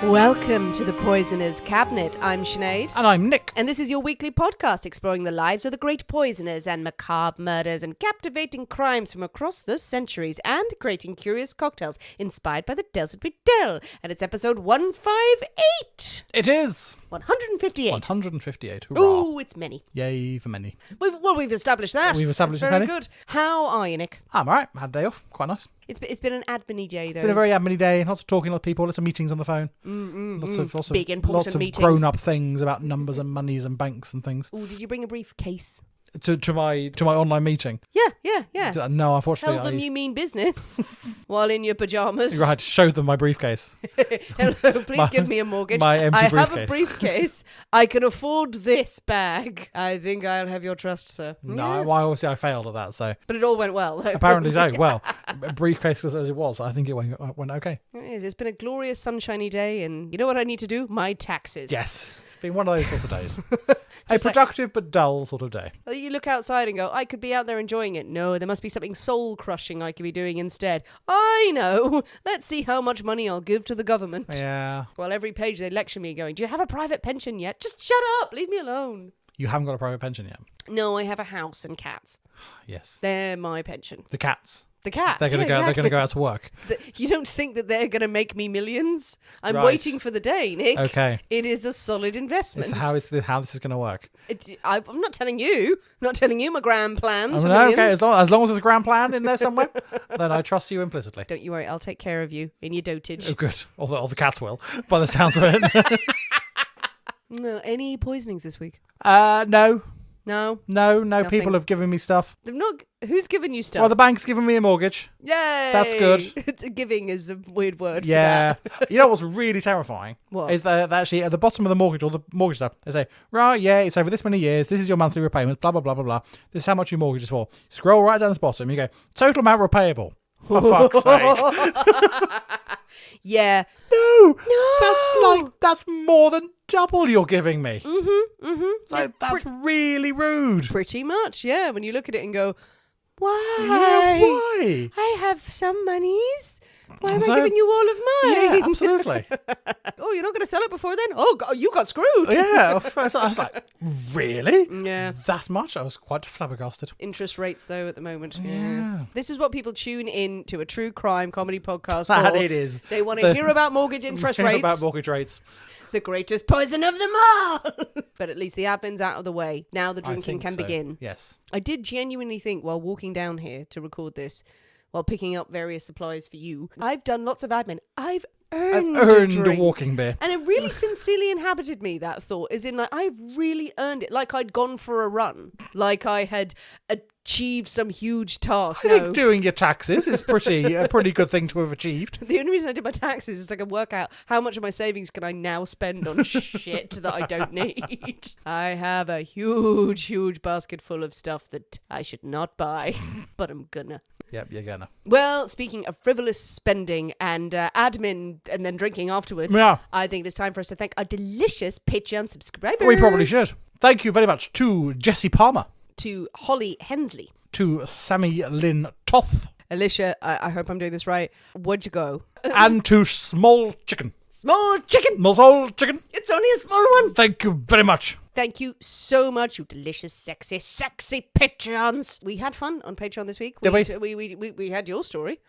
Welcome to the Poisoner's Cabinet. I'm Sinead. And I'm Nick. And this is your weekly podcast exploring the lives of the great poisoners and macabre murders and captivating crimes from across the centuries and creating curious cocktails inspired by the desert we tell. And it's episode 158. It is. 158. 158. Hurrah. Ooh, it's many. Yay for many. We've established that. We've established That's it's very many. good. How are you, Nick? I'm alright. Had a day off. Quite nice. It's been an admin-y day, though. Been a very admin day. Lots of talking to people. Lots of meetings on the phone. Lots Big, important lots of meetings. grown-up things about numbers and monies and banks and things. Ooh, did you bring a briefcase? To my online meeting. Yeah. No, unfortunately. Tell them you mean business while in your pajamas. I had to show them my briefcase. Hello, please give me a mortgage. My empty I briefcase. have a briefcase. I can afford this bag. I think I'll have your trust, sir. No, Yes. well, obviously I failed at that, so. But it all went well. Apparently so. Well, briefcase as it was, I think it went okay. It is. It's been a glorious sunshiny day, and you know what I need to do? My taxes. Yes. It's been one of those sort of days. A Just like- productive but dull sort of day. You look outside and go, I could be out there enjoying it. No, there must be something soul-crushing I could be doing instead. I know. Let's see how much money I'll give to the government. Yeah. Well, every page they lecture me going, do you have a private pension yet? Just shut up. Leave me alone. You haven't got a private pension yet? No, I have a house and cats. Yes. They're my pension. The cats. The cats. They're gonna yeah, go. exactly. They're gonna go out to work. You don't think that they're gonna make me millions? I'm Right. waiting for the day, Nick. Okay. It is a solid investment. It's how this is gonna work. I'm not telling you. I'm not telling you my grand plans for No, millions. okay. As long as there's a grand plan in there somewhere, then I trust you implicitly. Don't you worry. I'll take care of you in your dotage. Oh, good. All the cats will, by the sounds of it. No, any poisonings this week? No. No. No. People have given me stuff. They've not. Who's given you stuff? Well, the bank's given me a mortgage. Yay! That's good. Giving is a weird word. Yeah. For that. You know what's really terrifying? What? Is that actually at the bottom of the mortgage, or the mortgage stuff, they say, right, yeah, it's over this many years. This is your monthly repayment. Blah blah blah blah blah. This is how much your mortgage is for. Scroll right down to the bottom. You go total amount repayable. For fuck's sake. Yeah. No. That's more than double you're giving me. That's really rude. Pretty much, yeah. When you look at it and go, why? Yeah, why? I have some monies. Why am So- I giving you all of mine? Yeah, absolutely. Oh, you're not going to sell it before then? Oh, you got screwed. Yeah. I was like, really? Yeah. That much? I was quite flabbergasted. Interest rates, though, at the moment. Yeah. This is what people tune in to a true crime comedy podcast for. And it is. They want to hear about mortgage interest rates. About mortgage rates. The greatest poison of them all. But at least the admin's out of the way. Now the I drinking think can so. begin. Yes. I did genuinely think while walking down here to record this, while picking up various supplies for you, I've done lots of admin. I've earned a drink. walking beer. And it really sincerely inhabited me, that thought, as in, like, I've really earned it. Like I'd gone for a run. Like I had achieved some huge task. I think doing your taxes is a pretty good thing to have achieved. The only reason I did my taxes is so I can work out how much of my savings can I now spend on shit that I don't need. I have a huge basket full of stuff that I should not buy, but I'm gonna. Yep, you're gonna. Well, speaking of frivolous spending and admin and then drinking afterwards, Yeah. I think it is time for us to thank our delicious Patreon subscribers. We probably should. Thank you very much to Jessie Palmer, To Holly Hensley. to Sammy Lynn Toth, Alicia, I hope I'm doing this right. Where'd you go? and to Small Chicken. Small chicken. Small Chicken, It's only a small one. thank you very much. Thank you so much, you delicious, sexy Patreons. We had fun on Patreon this week. Did we had your story.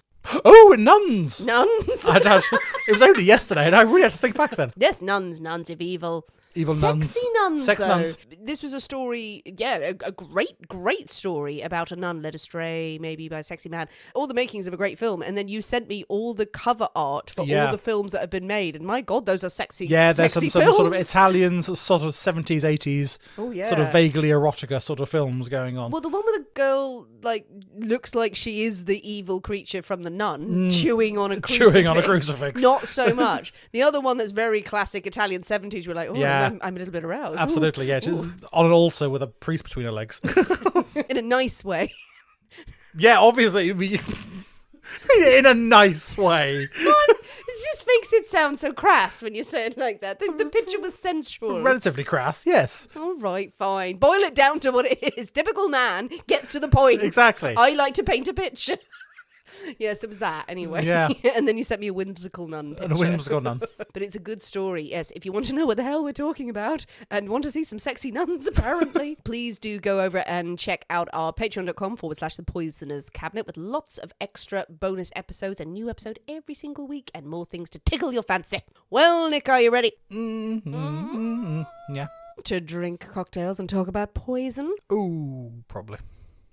Oh, nuns. Nuns. It was only yesterday, and I really had to think back then. Yes, nuns of evil. Evil Sexy nuns. Sex though. nuns. This was a story, a great story about a nun led astray, maybe by a sexy man. All the makings of a great film. And then you sent me all the cover art for all the films that have been made. And my God, those are sexy. Yeah, there's sexy some films. sort of Italian sort of 70s, 80s, Oh, yeah. sort of vaguely erotica sort of films going on. Well, the one where the girl looks like she is the evil creature from The Nun, chewing on a crucifix. Chewing on a crucifix. Not so much. The other one that's very classic Italian 70s, we're like, oh, Yeah. I'm a little bit aroused. Absolutely, yeah. She's on an altar with a priest between her legs. Ooh. In a nice way. Yeah, obviously. In a nice way. It just makes it sound so crass when you say it like that. The picture was sensual. Relatively crass, yes. All right, fine. Boil it down to what it is. Typical man gets to the point. Exactly. I like to paint a picture. Yes, it was that anyway. Yeah. And then you sent me a whimsical nun picture. And a whimsical nun. But it's a good story. Yes, if you want to know what the hell we're talking about and want to see some sexy nuns, apparently, please do go over and check out our patreon.com/The Poisoner's Cabinet with lots of extra bonus episodes, a new episode every single week, and more things to tickle your fancy. Well, Nick, are you ready? Yeah. To drink cocktails and talk about poison? Ooh, probably.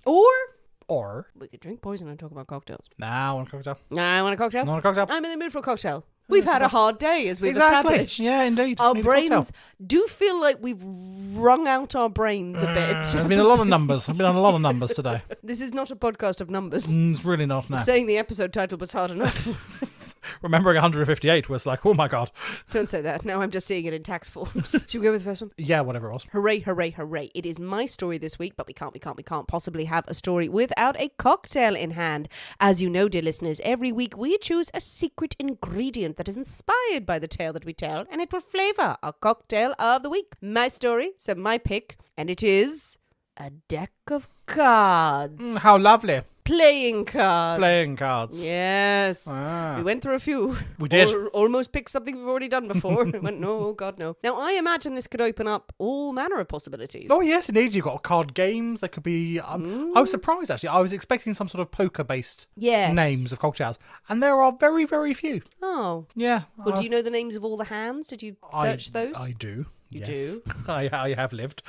Or we could drink poison and talk about cocktails. Nah, I want a cocktail. I want a cocktail. I want a cocktail. I'm in the mood for a cocktail. We've had a hard day, as we've Exactly. established. Yeah, indeed. Our Need a cocktail. brains do feel like we've wrung out our brains a bit. There's been a lot of numbers. I've been on a lot of numbers today. This is not a podcast of numbers. It's really not now. Saying the episode title was hard enough. Remembering 158 was like, oh my god. Don't say that. Now I'm just seeing it in tax forms. Should we go with the first one? Yeah, whatever it was. Hooray, hooray, hooray. It is my story this week, but we can't possibly have a story without a cocktail in hand. As you know, dear listeners, every week we choose a secret ingredient that is inspired by the tale that we tell, and it will flavour our cocktail of the week. My story, so my pick, and it is a deck of cards. How lovely. Playing cards. Playing cards. Yes. Ah. We went through a few. We did. Almost picked something we've already done before. We went, no, oh God, no. Now, I imagine this could open up all manner of possibilities. Oh, yes, indeed. You've got card games. There could be... I was surprised, actually. I was expecting some sort of poker-based names of cocktails. And there are very, very few. Oh. Yeah. Well, do you know the names of all the hands? Did you search those? I do. You yes. do? I have lived.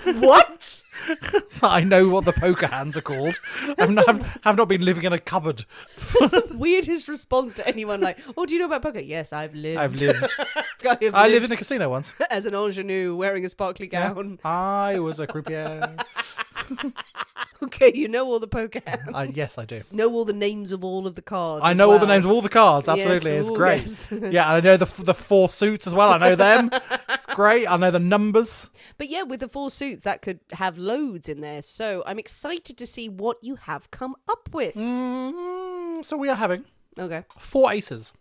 What? So I know what the poker hands are called. Have not been living in a cupboard. That's the weirdest response to anyone like, oh, do you know about poker? Yes, I've lived. I've lived. I lived in a casino once. as an ingenue wearing a sparkly gown. Yeah. I was a croupier. Okay, you know all the poker hands. Yes, I do. Know all the names of all of the cards. I know all the names of all the cards. Absolutely, Yes, it's great. yes. Yeah, and I know the four suits as well. I know them. It's great. I know the numbers. But yeah, with the 4 suits, that could have loads in there. So I'm excited to see what you have come up with. So we are having Okay. 4 aces.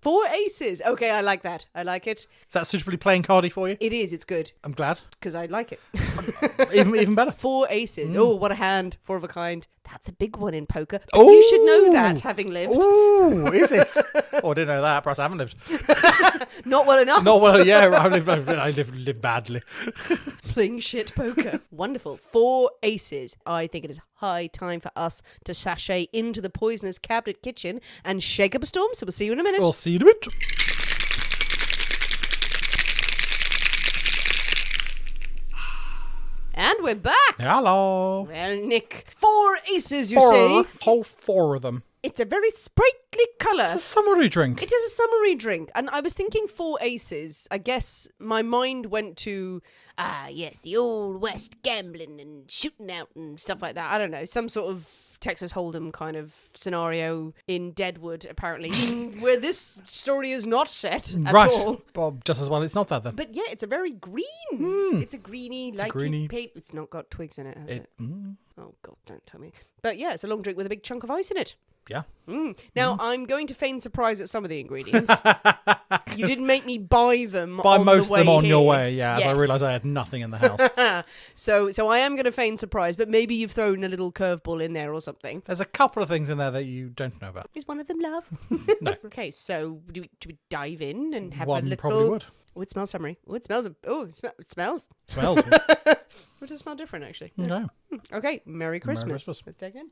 4 aces. Okay, I like that. I like it. Is that suitably playing cardy for you? It is. It's good. I'm glad. Because I like it. Even better. 4 aces. Oh, what a hand. 4 of a kind. That's a big one in poker. But you should know that, having lived. Ooh, is it? Oh, I didn't know that. Perhaps I haven't lived. Not well enough. Not well. Yeah, I lived badly. Playing shit poker. Wonderful. 4 aces. I think it is high time for us to sashay into the Poisoner's Cabinet kitchen and shake up a storm. So we'll see you in a minute. We'll see you in a bit. And we're back. Hello. Well, Nick, 4 aces, you say? Whole 4 of them. It's a very sprightly colour. It's a summery drink. It is a summery drink. And I was thinking 4 aces. I guess my mind went to, yes, the old West gambling and shooting out and stuff like that. I don't know, some sort of Texas Hold'em kind of scenario in Deadwood, apparently, where this story is not set at all. Well, just as well it's not that then. But yeah, it's a very green. It's a greeny, lighty paint. It's not got twigs in it, has it? Oh, God, don't tell me. But yeah, it's a long drink with a big chunk of ice in it. Yeah. Now, I'm going to feign surprise at some of the ingredients. You didn't make me buy them Buy on most the way of them on here. your way, yeah, Yes. as I realised I had nothing in the house. So I am going to feign surprise, but maybe you've thrown a little curveball in there or something. There's a couple of things in there that you don't know about. Is one of them love? No. Okay, so do we dive in and have One a little... probably would. Oh, it smells summery. Oh, it smells... it smells. Smells. It does smell different, actually. No. Okay, Merry Christmas. Christmas. Let's dig in.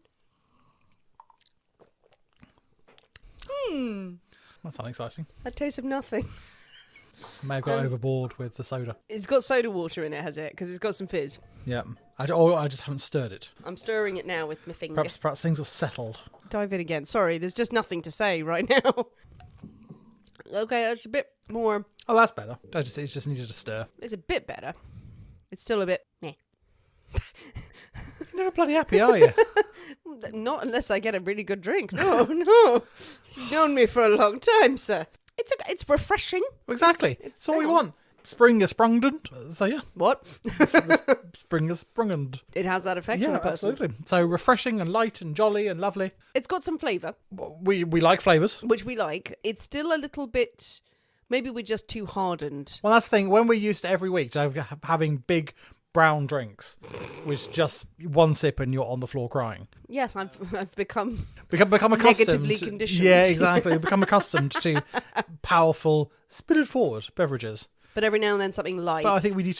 That's unexciting. A taste of nothing. I may have got overboard with the soda. It's got soda water in it, has it? Because it's got some fizz. Yeah. I just haven't stirred it. I'm stirring it now with my finger. Perhaps things have settled. Dive in again. Sorry, there's just nothing to say right now. Okay, that's a bit more... Oh, that's better. It just needed to stir. It's a bit better. It's still a bit... meh. You're never bloody happy, are you? Not unless I get a really good drink. No. You've known me for a long time, sir. It's refreshing. Exactly. It's all we want. Spring is sprunged. So yeah. What? Spring is sprunged. It has that effect on Yeah, a person. absolutely. So refreshing and light and jolly and lovely. It's got some flavour. We like flavours. Which we like. It's still a little bit... Maybe we're just too hardened. Well, that's the thing. When we're used to every week having big brown drinks, which just one sip and you're on the floor crying. Yes, I've become accustomed. negatively conditioned. Yeah, exactly. Become accustomed to powerful, spirited forward beverages. But every now and then something light. But I think we need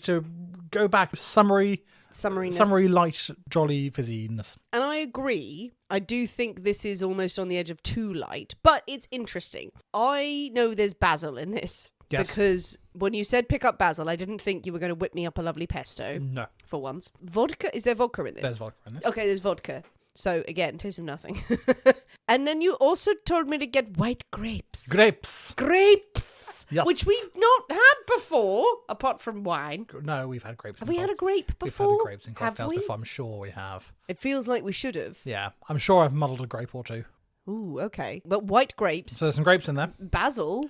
to go back summery, light, jolly fizziness. And I agree. I do think this is almost on the edge of too light, but it's interesting. I know there's basil in this. Yes. Because when you said pick up basil, I didn't think you were going to whip me up a lovely pesto. No. For once. Vodka? Is there vodka in this? There's vodka in this. Okay, there's vodka. So, again, taste of nothing. And then you also told me to get white grapes. Grapes. Yes. Which we've not had before, apart from wine. No, we've had grapes. Have we had a grape before? We've had grapes in cocktails before. I'm sure we have. It feels like we should have. Yeah. I'm sure I've muddled a grape or two. Ooh, okay. But white grapes. So there's some grapes in there. Basil.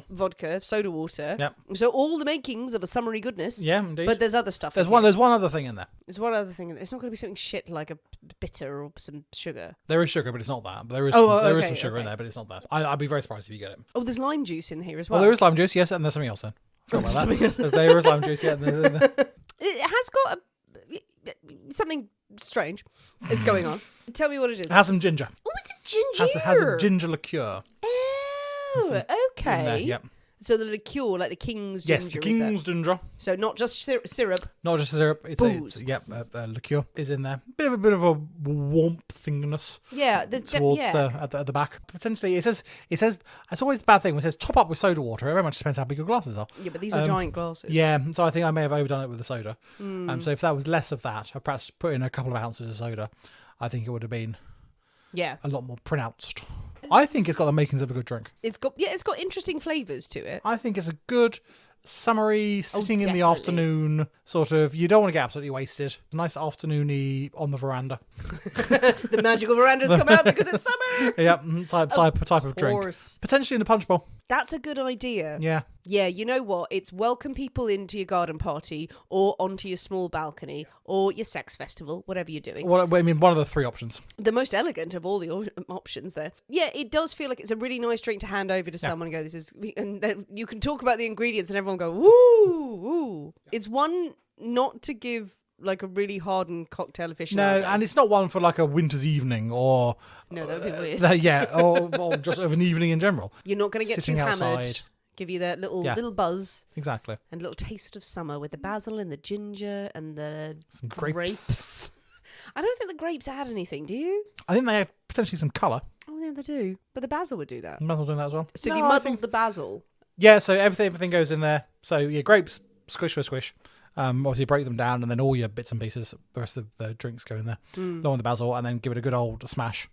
Vodka, soda water. Yep. So all the makings of a summery goodness. Yeah, indeed. But there's other stuff. There's one other thing in there. There's one other thing in there. It's not going to be something shit like a bitter or some sugar. There is sugar, but it's not that. But there is some sugar in there, but it's not that. I'd be very surprised if you get it. Oh, there's lime juice in here as well. Well, there is lime juice, yes, and there's something else in. Forgot about that. There is lime juice, yeah. It has got something strange. It's going on. Tell me what it is. It has some ginger. Oh, it's a ginger. It has a ginger liqueur. Oh, okay. Yep. So the liqueur, like the king's ginger. Yes, the king's ginger. So not just syrup. Not just syrup. It's booze. Liqueur is in there. Bit of a warmthingness. Yeah, towards the back. Potentially, it says. It's always the bad thing when it says top up with soda water. It very much depends how big your glasses are. Yeah, but these are giant glasses. Yeah, so I think I may have overdone it with the soda. So if that was less of that, I perhaps put in a couple of ounces of soda. I think it would have been. Yeah. A lot more pronounced. I think it's got the makings of a good drink. It's got interesting flavours to it. I think it's a good summery sitting in the afternoon sort of. You don't want to get absolutely wasted. Nice afternoony on the veranda. The magical veranda's come out because it's summer. Yeah, type of drink. Potentially in a punch bowl. That's a good idea. Yeah. Yeah, you know what? It's welcome people into your garden party or onto your small balcony or your sex festival, whatever you're doing. Well, I mean, one of the three options. The most elegant of all the options there. Yeah, it does feel like it's a really nice drink to hand over to someone and go, this is... And then you can talk about the ingredients and everyone go, woo, woo. It's one not to give... like a really hardened cocktail aficionado. No, and it's not one for like a winter's evening or... No, that would be weird. Yeah, or just of an evening in general. You're not going to get sitting too hammered. Outside. Give you that little buzz. Exactly. And a little taste of summer with the basil and the ginger and the some grapes. I don't think the grapes add anything, do you? I think they have potentially some colour. Oh, yeah, they do. But the basil would do that. Basil's doing that as well. So you muddled the basil. Yeah, so everything goes in there. So yeah, grapes, squish for squish. Obviously break them down and then all your bits and pieces, the rest of the drinks go in there. Low on the basil and then give it a good old smash.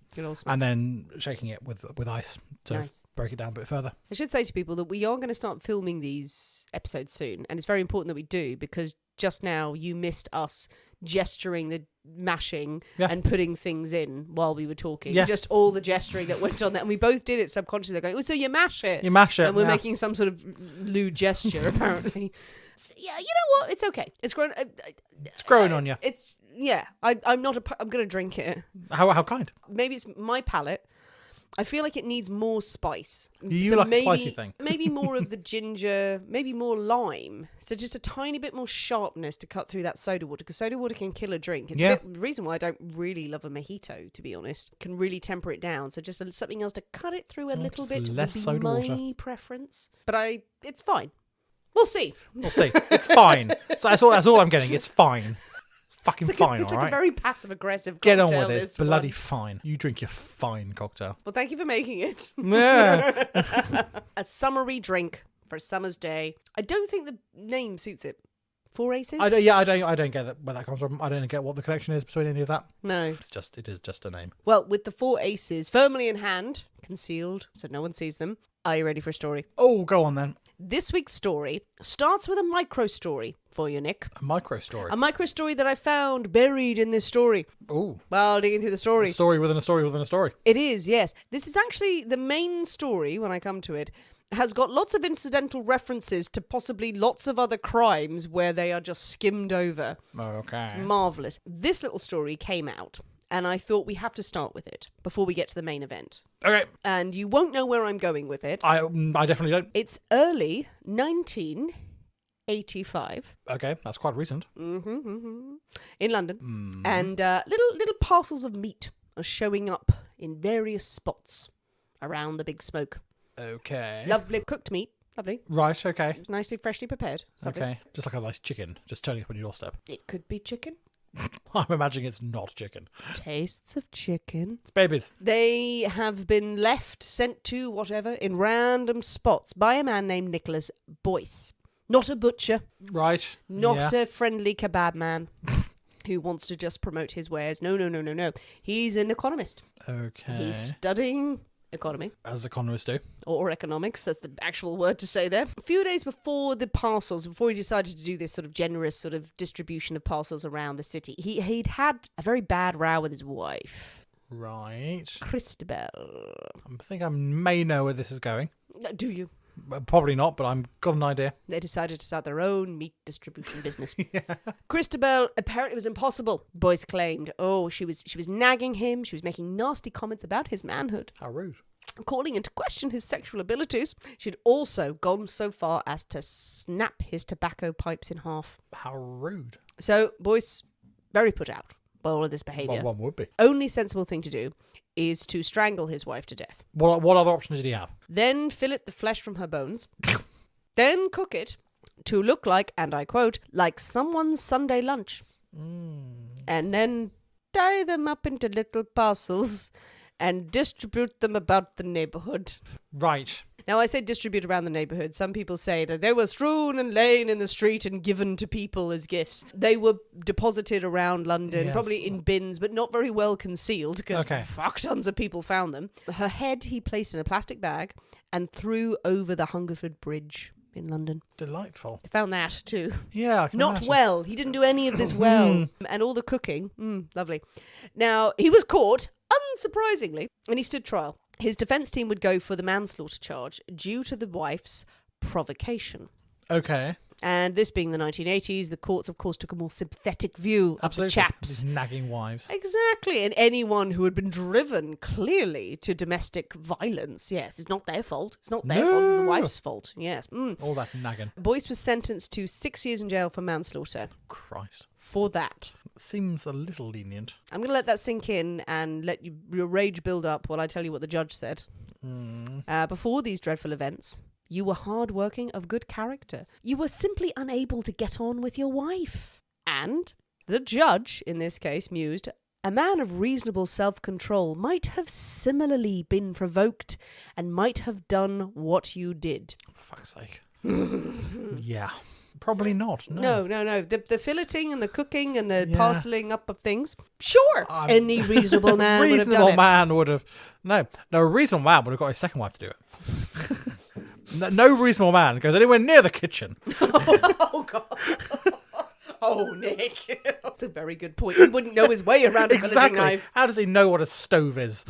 And then shaking it with ice to break it down a bit further. I should say to people that we are going to start filming these episodes soon. And it's very important that we do because just now you missed us gesturing the mashing and putting things in while we were talking. Yeah. Just all the gesturing that went on there. And we both did it subconsciously. Going, oh, so you mash it. You mash it. And we're making some sort of lewd gesture, apparently. Yeah, you know what? It's okay. It's growing. It's growing on you. It's I'm not. I'm gonna drink it. How kind? Maybe it's my palate. I feel like it needs more spice. You like a spicy thing. Maybe more of the ginger. Maybe more lime. So just a tiny bit more sharpness to cut through that soda water because soda water can kill a drink. It's the reason why I don't really love a mojito, to be honest. Can really temper it down. So just something else to cut it through a little bit less would be soda my water. preference. But it's fine. We'll see. It's fine. So that's all I'm getting. It's fine. It's fucking fine, it's all like right? a very passive-aggressive Get cocktail. on with it. It's bloody fine. You drink your fine cocktail. Well, thank you for making it. Yeah. A summery drink for a summer's day. I don't think the name suits it. Four Aces? I don't get where that comes from. I don't get what the connection is between any of that. No. It is just a name. Well, with the four aces firmly in hand, concealed, so no one sees them. Are you ready for a story? Oh, go on then. This week's story starts with a micro story for you, Nick. A micro story? A micro story that I found buried in this story. Oh. While digging through the story. A story within a story within a story. It is, yes. This is actually the main story, when I come to it, has got lots of incidental references to possibly lots of other crimes where they are just skimmed over. Okay. It's marvellous. This little story came out, and I thought we have to start with it before we get to the main event. Okay. And you won't know where I'm going with it. I definitely don't. It's early 19 1885. Okay, that's quite recent. In London. And little parcels of meat are showing up in various spots around the big smoke. Okay. Lovely cooked meat. Lovely. Right, okay. Nicely, freshly prepared. It's lovely. Okay. Just like a nice chicken, just turning up on your doorstep. It could be chicken. I'm imagining it's not chicken. Tastes of chicken. It's babies. They have been sent to whatever, in random spots by a man named Nicholas Boyce. Not a butcher. Right. Not a friendly kebab man who wants to just promote his wares. No. He's an economist. Okay. He's studying economy. As economists do. Or economics, that's the actual word to say there. A few days before the parcels, before he decided to do this sort of generous sort of distribution of parcels around the city, he'd had a very bad row with his wife. Right. Christabel. I think I may know where this is going. Do you? Probably not, but I've got an idea. They decided to start their own meat distribution business. Christabel, apparently it was impossible, Boyce claimed. Oh, she was nagging him. She was making nasty comments about his manhood. How rude. Calling into question his sexual abilities. She'd also gone so far as to snap his tobacco pipes in half. How rude. So, Boyce, very put out by all of this behaviour. Well, one would be. Only sensible thing to do is to strangle his wife to death. What other options did he have? Then fillet the flesh from her bones. Then cook it to look like, and I quote, like someone's Sunday lunch. And then tie them up into little parcels and distribute them about the neighbourhood. Right. Now, I say distribute around the neighbourhood. Some people say that they were strewn and laid in the street and given to people as gifts. They were deposited around London, Yes. probably in bins, but not very well concealed because Okay. fuck tons of people found them. Her head he placed in a plastic bag and threw over the Hungerford Bridge in London. Delightful. They found that too. Yeah, I can Not imagine. well. He didn't do any of this well. And all the cooking. Lovely. Now, he was caught, unsurprisingly, and he stood trial. His defence team would go for the manslaughter charge due to the wife's provocation. Okay. And this being the 1980s, the courts, of course, took a more sympathetic view of the Absolutely. chaps. These nagging wives. Exactly. And anyone who had been driven, clearly, to domestic violence. Yes, it's not their fault. It's not their fault. It's the wife's fault. Yes. All that nagging. Boyce was sentenced to 6 years in jail for manslaughter. Christ. For that. Seems a little lenient. I'm going to let that sink in and let your rage build up while I tell you what the judge said. Before these dreadful events, you were hard-working, of good character. You were simply unable to get on with your wife. And the judge, in this case, mused, a man of reasonable self-control might have similarly been provoked and might have done what you did. For fuck's sake. Yeah. Probably not. No. No. The filleting and the cooking and the parceling up of things. Sure. Any reasonable man would have done it. Reasonable man would have... No, a reasonable man would have got his second wife to do it. No reasonable man goes anywhere near the kitchen. Oh, God. Oh, Nick. That's a very good point. He wouldn't know his way around a filleting knife. How does he know what a stove is?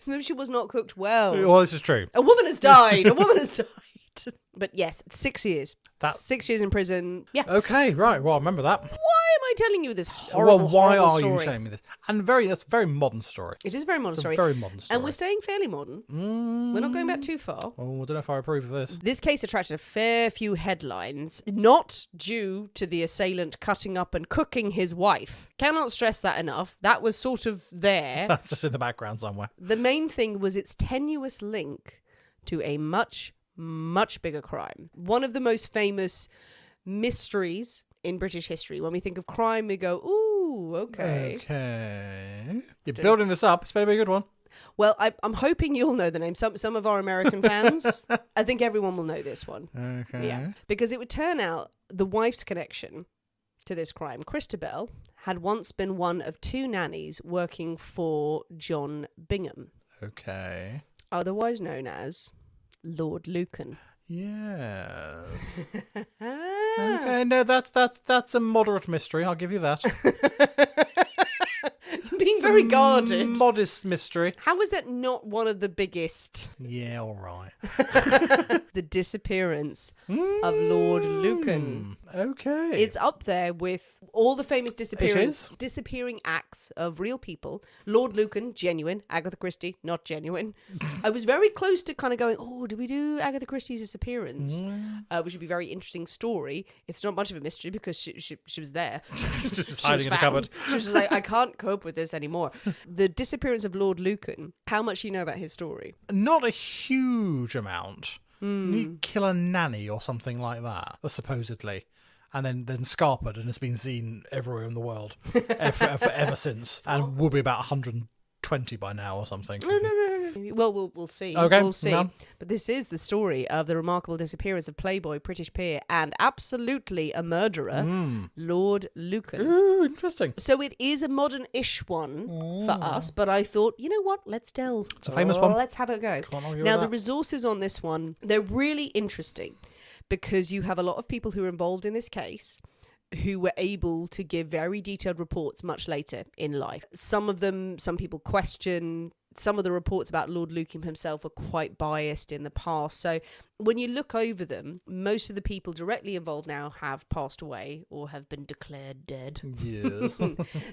Maybe she was not cooked well. Well, this is true. A woman has died. But yes, 6 years. That- 6 years in prison. Yeah. Okay, right. Well, I remember that. Why am I telling you this horrible, why horrible are story? you telling me this? And that's a very modern story. It is a very modern It's story. a very modern story. And we're staying fairly modern. We're not going back too far. Oh, I don't know if I approve of this. This case attracted a fair few headlines, not due to the assailant cutting up and cooking his wife. Cannot stress that enough. That was sort of there. That's just in the background somewhere. The main thing was its tenuous link to a much bigger crime. One of the most famous mysteries in British history. When we think of crime, we go, ooh, okay. Okay. You're building this up. It's better be a good one. Well, I'm hoping you'll know the name. Some of our American fans, I think everyone will know this one. Okay. Yeah. Because it would turn out the wife's connection to this crime, Christabel, had once been one of 2 nannies working for John Bingham, Okay. otherwise known as Lord Lucan. Yes. Okay, no, that's a moderate mystery. I'll give you that. Being very guarded. Modest mystery. How is that not one of the biggest? Yeah, all right. The disappearance of Lord Lucan. Okay. It's up there with all the famous disappearing acts of real people. Lord Lucan, genuine. Agatha Christie, not genuine. I was very close to kind of going, oh, do we do Agatha Christie's disappearance? Which would be a very interesting story. It's not much of a mystery because she was there. Just hiding in the cupboard. She was just like, I can't cope with this anymore. The disappearance of Lord Lucan, how much do you know about his story? Not a huge amount. You kill a nanny or something like that, supposedly. And then scarpered and has been seen everywhere in the world ever since. And will be about 120 by now or something. No. Well, we'll see. Okay, we'll see. yeah. But this is the story of the remarkable disappearance of Playboy, British Peer, and absolutely a murderer, Lord Lucan. Ooh, interesting. So it is a modern-ish one for us, but I thought, you know what? Let's delve. It's a famous one. Let's have a go. Can't argue Now, with the that. resources on this one, they're really interesting because you have a lot of people who are involved in this case who were able to give very detailed reports much later in life. Some people question. Some of the reports about Lord Lucan himself are quite biased in the past. So when you look over them, most of the people directly involved now have passed away or have been declared dead. Yes.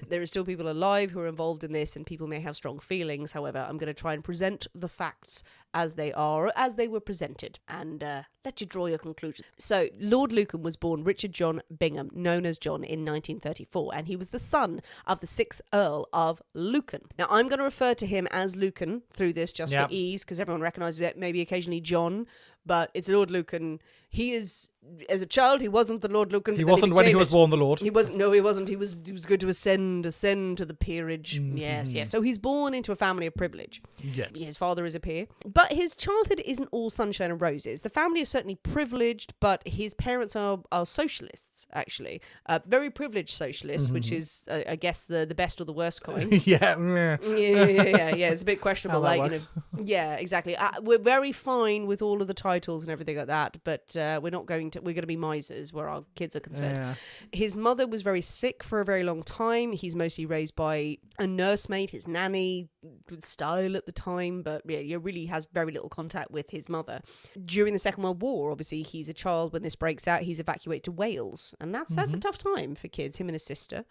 There are still people alive who are involved in this, and people may have strong feelings. However, I'm going to try and present the facts as they are, as they were presented, and let you draw your conclusions. So, Lord Lucan was born Richard John Bingham, known as John, in 1934, and he was the son of the 6th Earl of Lucan. Now, I'm going to refer to him as Lucan through this just for ease, because everyone recognises it, maybe occasionally John, but it's Lord Lucan. He is, as a child, he wasn't the Lord Lucan. He wasn't when he was born, the Lord. He wasn't. No, he wasn't. He was good to ascend to the peerage. Yes. So he's born into a family of privilege. Yeah. His father is a peer, but his childhood isn't all sunshine and roses. The family is certainly privileged, but his parents are socialists, actually, very privileged socialists, which is, I guess, the best or the worst kind. Yeah. It's a bit questionable. How that Like, works. yeah, exactly. We're very fine with all of the titles and everything like that, but we're going to be misers where our kids are concerned. Yeah. His mother was very sick for a very long time. He's mostly raised by a nursemaid, his nanny style at the time, but yeah, he really has very little contact with his mother. During the Second World War, obviously, he's a child when this breaks out. He's evacuated to Wales, and that's a tough time for kids. Him and his sister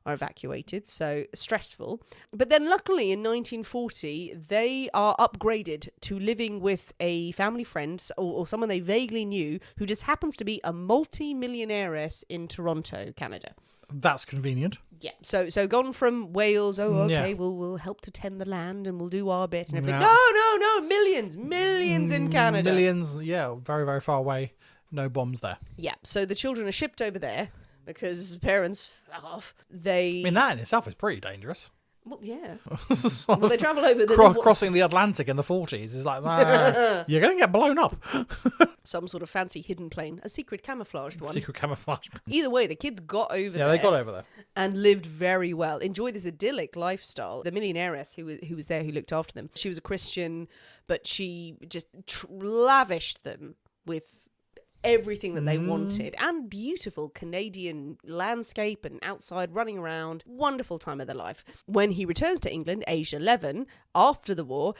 are evacuated, so stressful. But then luckily in 1940 they are upgraded to living with a family friend or someone they vaguely knew who just happens to be a multi-millionairess in Toronto, Canada. That's convenient. Yeah, so gone from Wales, Yeah. we'll help to tend the land and we'll do our bit and everything. Yeah. No, millions in Canada. Millions, yeah, very, very far away. No bombs there. Yeah, so the children are shipped over there because parents fuck off. I mean, that in itself is pretty dangerous. Well, yeah. Sort Well, they of travel over crossing the Atlantic in the 40s is like, you're going to get blown up. some sort of fancy hidden plane, a secret camouflaged one. Secret camouflage. Either way, the kids got over Yeah, there. they got over there. And lived very well. Enjoyed this idyllic lifestyle. The millionairess who was there, who looked after them, she was a Christian, but she just lavished them with everything that they wanted, and beautiful Canadian landscape and outside running around. Wonderful time of their life. When he returns to England, aged 11, after the war,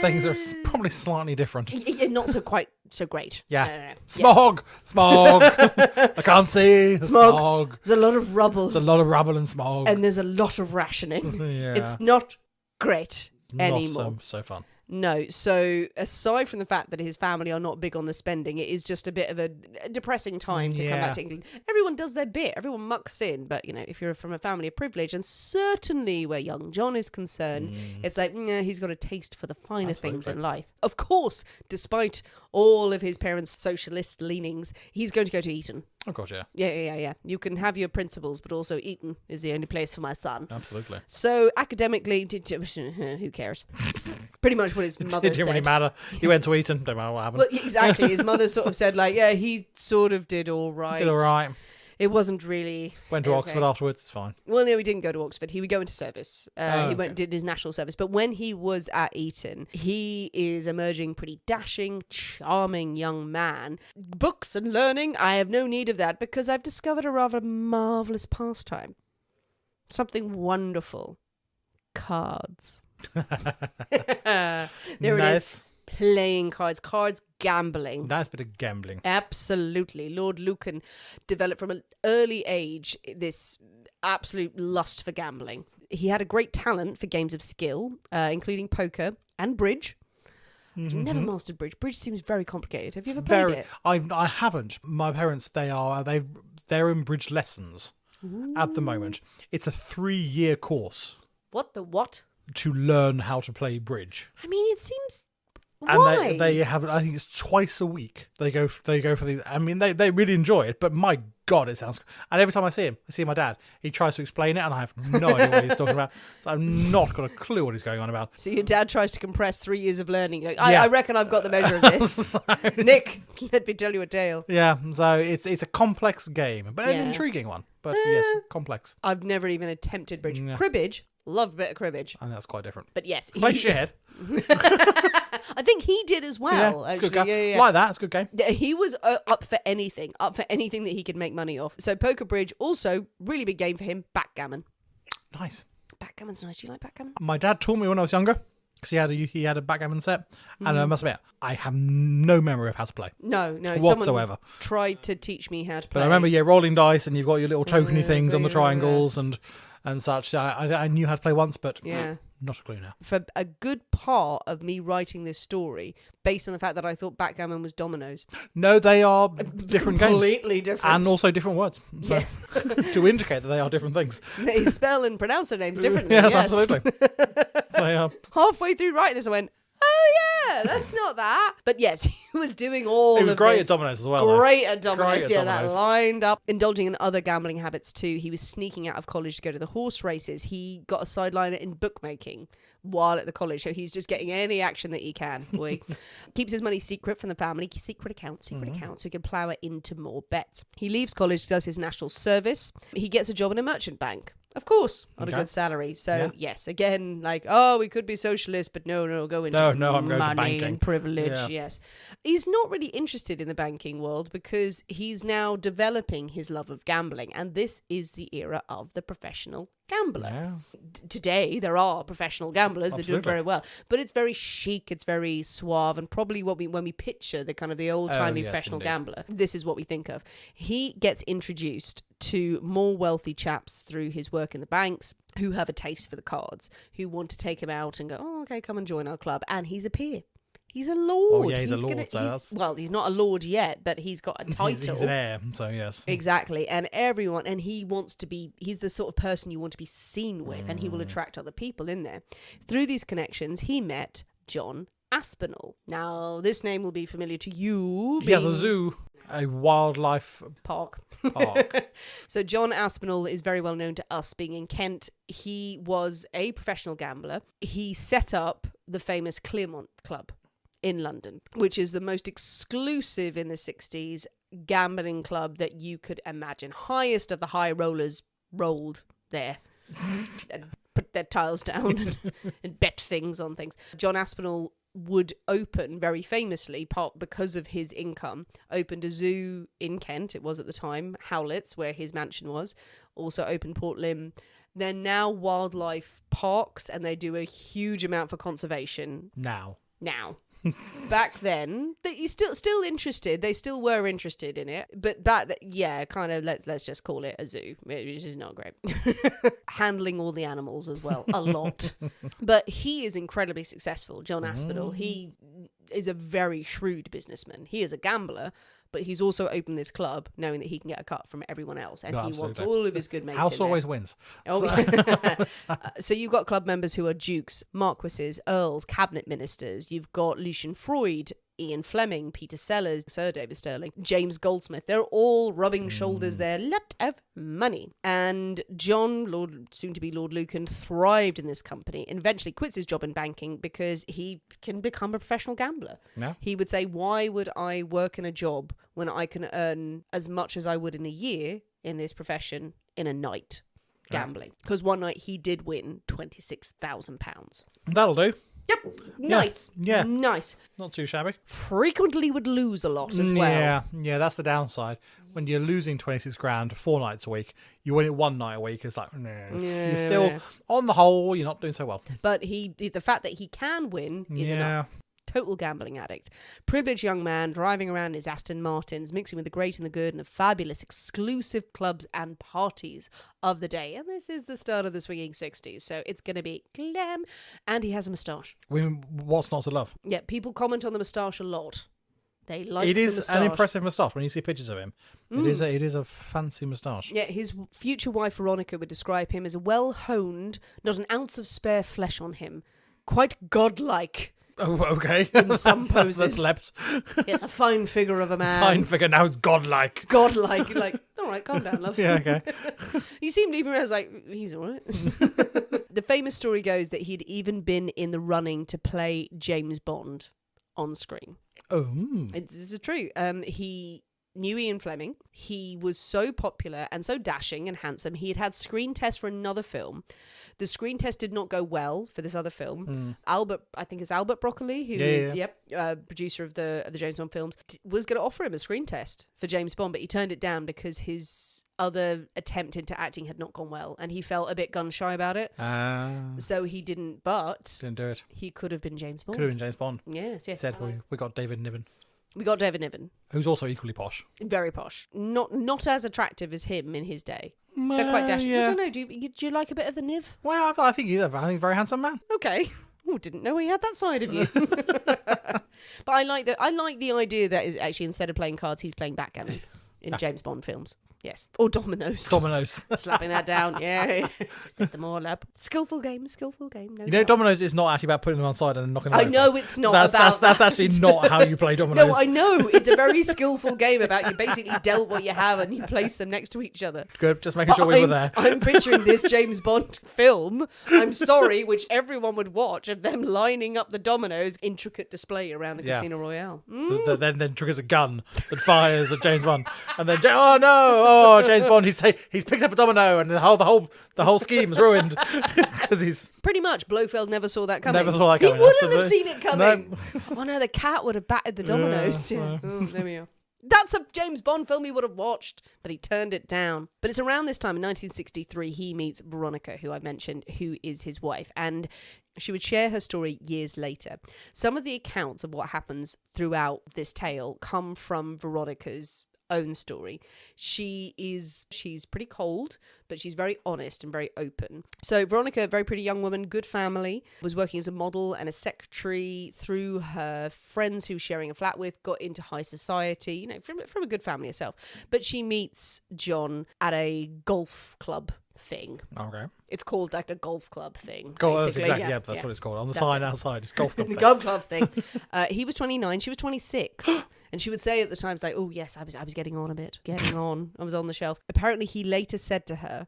Things are probably slightly different. not so great. Yeah. No. Smog! I can't see. Smog. There's a lot of rubble. There's a lot of rubble and smog. And there's a lot of rationing. Yeah. It's not great anymore. Not so fun. No, so aside from the fact that his family are not big on the spending, it is just a bit of a depressing time to come back to England. Everyone does their bit, everyone mucks in, but if you're from a family of privilege, and certainly where young John is concerned, it's like, he's got a taste for the finer things in life. Of course, despite all of his parents' socialist leanings, he's going to go to Eton. Oh, God, yeah. Yeah. You can have your principles, but also Eton is the only place for my son. Absolutely. So academically, who cares? Pretty much what his mother It didn't really matter. He went to Eton. Don't matter what happened. Well, exactly. His mother sort of said, he sort of did all right. Did all right. It wasn't really... Went to Oxford afterwards. It's fine. Well, no, he didn't go to Oxford. He would go into service. He did his national service. But when he was at Eton, he is emerging pretty dashing, charming young man. Books and learning, I have no need of that because I've discovered a rather marvellous pastime. Something wonderful. Cards. There it is. Playing cards. Cards gambling. That's a bit of gambling. Absolutely. Lord Lucan developed from an early age this absolute lust for gambling. He had a great talent for games of skill, including poker and bridge. I've never mastered bridge. Bridge seems very complicated. Have you ever played it? I haven't. My parents, they're in bridge lessons at the moment. It's a 3-year course. What the what? To learn how to play bridge. I mean, it seems... And Why? they have, I think it's twice a week. They go for these. I mean, they really enjoy it, but my God, it sounds. And every time I see my dad, he tries to explain it, and I have no idea what he's talking about. So I've not got a clue what he's going on about. So your dad tries to compress 3 years of learning. I reckon I've got the measure of this. So Nick, let me tell you a tale. Yeah, so it's a complex game, but an intriguing one. But yes, complex. I've never even attempted bridge. Yeah. Cribbage. Love a bit of cribbage. And that's quite different. But yes. Place your head. I think he did as well, Yeah, actually. good game. Yeah. Like that, it's a good game. Yeah, he was up for anything that he could make money off. So poker, bridge, also really big game for him. Backgammon. Nice. Backgammon's nice. Do you like backgammon? My dad taught me when I was younger because he had a backgammon set, and I must admit I have no memory of how to play. No, whatsoever. Someone tried to teach me how to play. But I remember, rolling dice, and you've got your little tokeny things on the yeah. triangles and such. I knew how to play once, but not a clue now. For a good part of me writing this story, based on the fact that I thought backgammon was dominoes. No, they are different games. Completely different. And also different words. So, to indicate that they are different things. They spell and pronounce their names differently. Yes, absolutely. They are. Halfway through writing this, I went, oh yeah, that's not that. But yes, he was doing all of this. He was great at dominoes as well. Great at dominoes. Great at Yeah, dominoes. that lined up. Indulging in other gambling habits too. He was sneaking out of college to go to the horse races. He got a sideliner in bookmaking while at the college. So he's just getting any action that he can. Boy. Keeps his money secret from the family. Secret account, so he can plow it into more bets. He leaves college, does his national service. He gets a job in a merchant bank. Of course, on a good salary. So, yes, again, like, we could be socialist, but no, go into I'm going to money banking. and privilege, Yeah. yes. He's not really interested in the banking world because he's now developing his love of gambling, and this is the era of the professional gambler. Yeah. Today, there are professional gamblers that do it Absolutely. very well, but it's very chic, it's very suave, and probably when we picture the kind of the old-timey yes, professional indeed. gambler, this is what we think of. He gets introduced to more wealthy chaps through his work in the banks who have a taste for the cards, who want to take him out and go, oh, okay, come and join our club. And he's a peer. He's a lord. Oh, yeah, he's a lord. Well, he's not a lord yet, but he's got a title. He's an heir, so yes. Exactly. And he wants to be, he's the sort of person you want to be seen with, and he will attract other people in there. Through these connections, he met John Aspinall. Now, this name will be familiar to you. He has a zoo, a wildlife park. park. So John Aspinall is very well known to us being in Kent. He was a professional gambler. He set up the famous Clermont Club in London, which is the most exclusive in the 60s gambling club that you could imagine. Highest of the high rollers rolled there and put their tiles down and bet things on things. John Aspinall would open, very famously, part because of his income, opened a zoo in Kent, it was at the time, Howlett's, where his mansion was, also opened Port Lympne. They're now wildlife parks, and they do a huge amount for conservation Now. Back then, they still interested. They still were interested in it, but kind of let's just call it a zoo, which is not great. Handling all the animals as well, a lot. But he is incredibly successful, John Aspinall. He is a very shrewd businessman. He is a gambler, but he's also opened this club knowing that he can get a cut from everyone else, and he wants all of his good mates. House in there. always wins. Oh, so you've got club members who are dukes, marquises, earls, cabinet ministers. You've got Lucian Freud, Ian Fleming, Peter Sellers, Sir David Stirling, James Goldsmith. They're all rubbing shoulders there. Lot of money. And John, soon to be Lord Lucan, thrived in this company and eventually quits his job in banking because he can become a professional gambler. No. He would say, why would I work in a job when I can earn as much as I would in a year in this profession in a night gambling? Because one night he did win £26,000. That'll do. Yep. Nice. Yeah. Nice. Not too shabby. Frequently would lose a lot as well. Yeah, that's the downside. When you're losing 26 grand 4 nights a week, you win it one night a week, it's like, you're still, on the whole, you're not doing so well. But the fact that he can win is enough. total gambling addict. Privileged young man driving around in his Aston Martins, mixing with the great and the good and the fabulous exclusive clubs and parties of the day. And this is the start of the swinging 60s, so it's going to be glam. And he has a moustache. What's not to love? Yeah, people comment on the moustache a lot. They like it the is moustache. an impressive moustache when you see pictures of him. It is a fancy moustache. Yeah, his future wife Veronica would describe him as well honed, not an ounce of spare flesh on him, quite godlike. Oh, okay. In some poses. That's leapt. It's a fine figure of a man. Fine figure, now godlike. Godlike. You're like, all right, calm down, love. Yeah, okay. You seem leaving around like, he's all right. The famous story goes that he'd even been in the running to play James Bond on screen. Oh. It's true. He knew Ian Fleming. He was so popular and so dashing and handsome. He had screen tests for another film. The screen test did not go well for this other film. Albert Broccoli, who is producer of the James Bond films, was going to offer him a screen test for James Bond, but he turned it down because his other attempt into acting had not gone well, and he felt a bit gun shy about it. So he didn't. But didn't do it. He could have been James Bond. Could have been James Bond. Yes. Said we got David Niven. We got David Niven, who's also equally posh. Very posh. Not as attractive as him in his day. They're quite dashing. Yeah. I don't know. Do you like a bit of the Niv? Well, I think he's a very handsome man. Okay. Oh, didn't know he had that side of you. But I like the idea that actually instead of playing cards, he's playing backgammon in James Bond films. Yes. Or dominoes. Slapping that down. Yeah. Just set them all up. Skillful game. No doubt. Dominoes is not actually about putting them on side and then knocking them over. I know it's not about that's actually not how you play dominoes. No, I know. It's a very skillful game about you basically dealt what you have and you place them next to each other. Good. Just making sure we were there. I'm picturing this James Bond film, I'm sorry, which everyone would watch, of them lining up the dominoes, intricate display around the Casino Royale. Then triggers a gun that fires at James Bond. And then, James Bond, he's picked up a domino and the whole scheme is ruined because he's pretty much. Blofeld never saw that coming. He wouldn't have seen it coming. Oh no, the cat would have battered the dominoes. Yeah. Oh, there we are. That's a James Bond film he would have watched, but he turned it down. But it's around this time in 1963 he meets Veronica, who I mentioned, who is his wife, and she would share her story years later. Some of the accounts of what happens throughout this tale come from Veronica's own story. She's pretty cold, but she's very honest and very open. So Veronica, a very pretty young woman, good family, was working as a model and a secretary. Through her friends who sharing a flat with, got into high society, from a good family herself. But she meets John at a golf club thing. Okay. It's called like a golf club thing. That's exactly, that's what it's called. On the sign outside, it's golf club the thing. golf club thing. He was 29, she was 26. And she would say at the times like, oh yes, I was getting on a bit. I was on the shelf. Apparently he later said to her,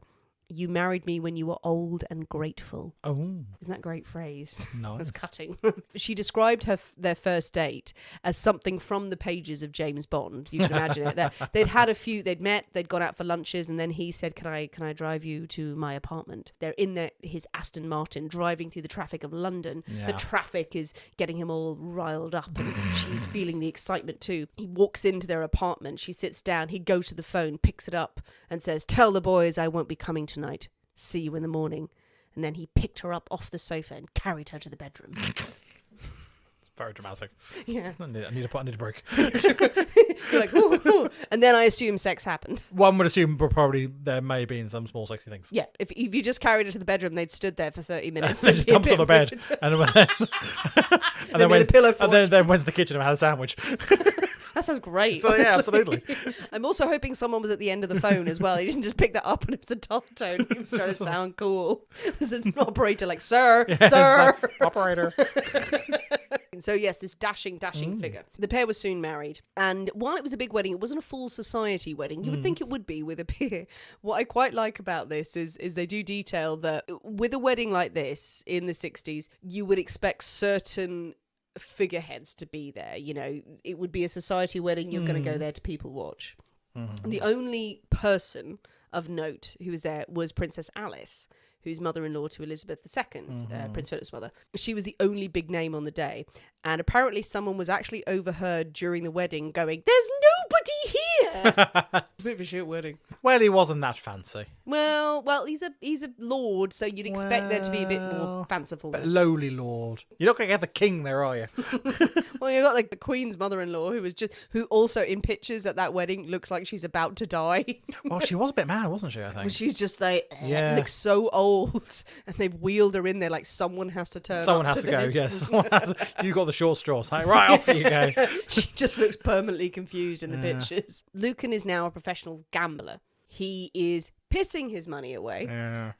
"You married me when you were old and grateful." Oh. Isn't that a great phrase? Nice. That's cutting. She described their first date as something from the pages of James Bond. You can imagine it. They'd met, they'd gone out for lunches, and then he said, can I drive you to my apartment? They're in his Aston Martin driving through the traffic of London. Yeah. The traffic is getting him all riled up and she's feeling the excitement too. He walks into their apartment. She sits down. He goes to the phone, picks it up and says, "Tell the boys I won't be coming tonight. See you in the morning." And then he picked her up off the sofa and carried her to the bedroom. Very dramatic. Yeah. I need a break. You're like, ooh. And then I assume sex happened. One would assume probably there may be in some small sexy things. Yeah. If you just carried her to the bedroom, they'd stood there for 30 minutes. They just dumped on the bed. And then went to the kitchen and had a sandwich. That sounds great. So yeah, absolutely. I'm also hoping someone was at the end of the phone as well. He didn't just pick that up and it was a dial tone. He was trying to sound cool. There's an operator like, sir. Like, operator. So yes, this dashing figure. The pair was soon married. And while it was a big wedding, it wasn't a full society wedding. You would think it would be with a peer. What I quite like about this is they do detail that with a wedding like this in the 60s, you would expect certain figureheads to be there. It would be a society wedding. You're going to go there to people watch. The only person of note who was there was Princess Alice, who's mother-in-law to Elizabeth II, Prince Philip's mother. She was the only big name on the day. And apparently someone was actually overheard during the wedding going, "There's nobody It's a bit of a shit wedding. Well, he wasn't that fancy. Well, he's a lord, so you'd expect there to be a bit more fancifulness. But lowly lord. You're not going to get the king there, are you? Well, you got like the Queen's mother-in-law, who also in pictures at that wedding looks like she's about to die. Well, she was a bit mad, wasn't she, I think? Well, she's just like, Yeah. looks so old, and they've wheeled her in there like someone has to turn Someone up has to to go, this. yes. Someone has to, you got the short straws. Like, right, off you go. She just looks permanently confused in the pictures. Lucan is now a professional gambler. He is pissing his money away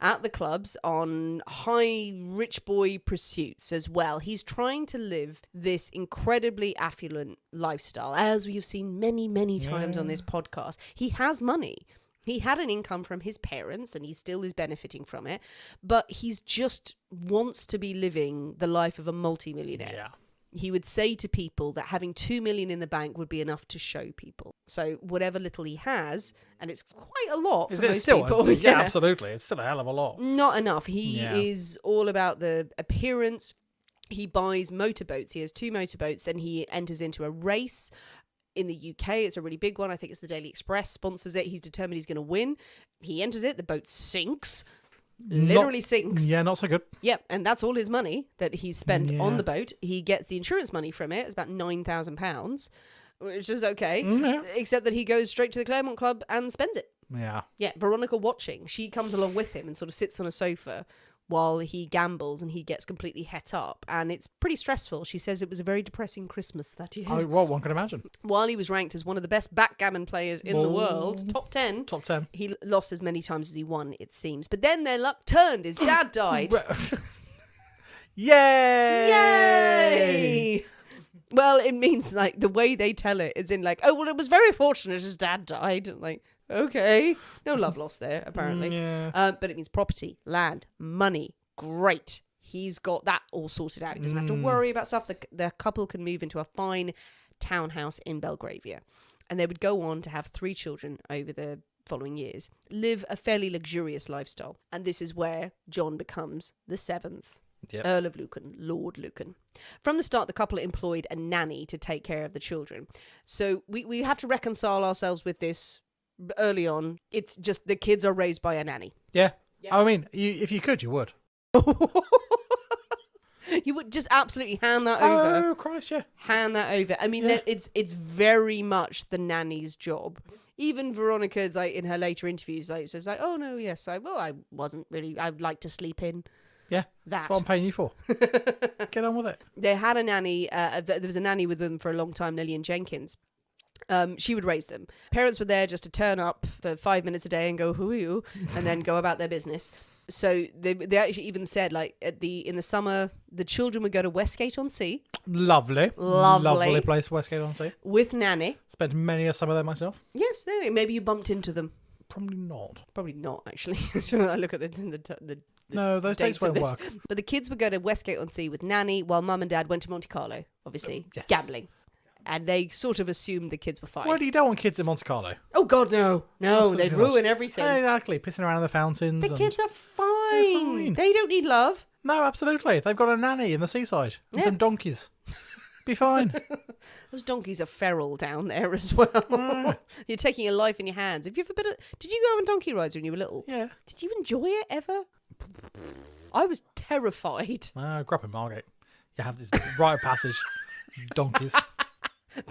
at the clubs on high rich boy pursuits as well. He's trying to live this incredibly affluent lifestyle, as we have seen many, many times on this podcast. He has money. He had an income from his parents and he still is benefiting from it, but he's just wants to be living the life of a multimillionaire. Yeah. He would say to people that having 2 million in the bank would be enough to show people. So whatever little he has, and it's quite a lot for most people. Yeah, absolutely. It's still a hell of a lot. Not enough. He is all about the appearance. He buys motorboats. He has 2 motorboats. Then he enters into a race. In the UK, it's a really big one. I think it's the Daily Express sponsors it. He's determined he's going to win. He enters it. The boat sinks. Literally sinks. Yeah, not so good. Yep, and that's all his money that he's spent on the boat. He gets the insurance money from it. It's about £9,000, which is okay, except that he goes straight to the Claremont Club and spends it. Yeah. Yeah, Veronica watching. She comes along with him and sort of sits on a sofa while he gambles and he gets completely het up. And it's pretty stressful. She says it was a very depressing Christmas that year. Oh, well, one can imagine. While he was ranked as one of the best backgammon players in the world, top 10. Top 10. He lost as many times as he won, it seems. But then their luck turned. His dad died. Yay! Yay! Well, it means like the way they tell it is in like, oh, well, it was very fortunate his dad died. Like, okay. No love lost there, apparently. But it means property, land, money. Great. He's got that all sorted out. He doesn't have to worry about stuff. The couple can move into a fine townhouse in Belgravia. And they would go on to have 3 children over the following years, live a fairly luxurious lifestyle. And this is where John becomes the 7th. Yep. Earl of Lucan, Lord Lucan. From the start, the couple employed a nanny to take care of the children. So we have to reconcile ourselves with this early on. It's just the kids are raised by a nanny. Yeah. Yep. I mean, if you could, you would. You would just absolutely hand that over. Oh, Christ, yeah. Hand that over. I mean, it's very much the nanny's job. Even Veronica's like in her later interviews, like says like, "Oh no, yes, I wasn't really. I'd like to sleep in." Yeah, that's what I'm paying you for. Get on with it. They had a nanny. There was a nanny with them for a long time, Lillian Jenkins. She would raise them. Parents were there just to turn up for 5 minutes a day and go, "Who are you?" and then go about their business. So they actually even said like in the summer the children would go to Westgate-on-Sea. Lovely place, Westgate-on-Sea. With nanny. Spent many a summer there myself. Yes, maybe you bumped into them. Probably not. Probably not, actually. I look at the no, those dates won't work. But the kids would go to Westgate-on-Sea with nanny, while mum and dad went to Monte Carlo, obviously, gambling. And they sort of assumed the kids were fine. Well, you don't want kids in Monte Carlo. Oh, God, no. No, absolutely they'd ruin everything. Exactly, pissing around in the fountains. The kids are fine. They don't need love. No, absolutely. They've got a nanny in the seaside and some donkeys. Be fine. Those donkeys are feral down there as well. You're taking your life in your hands. Have you ever did you go on donkey rides when you were little? Yeah. Did you enjoy it ever? I was terrified. Grab him, Margate. You have this rite of passage. Donkeys.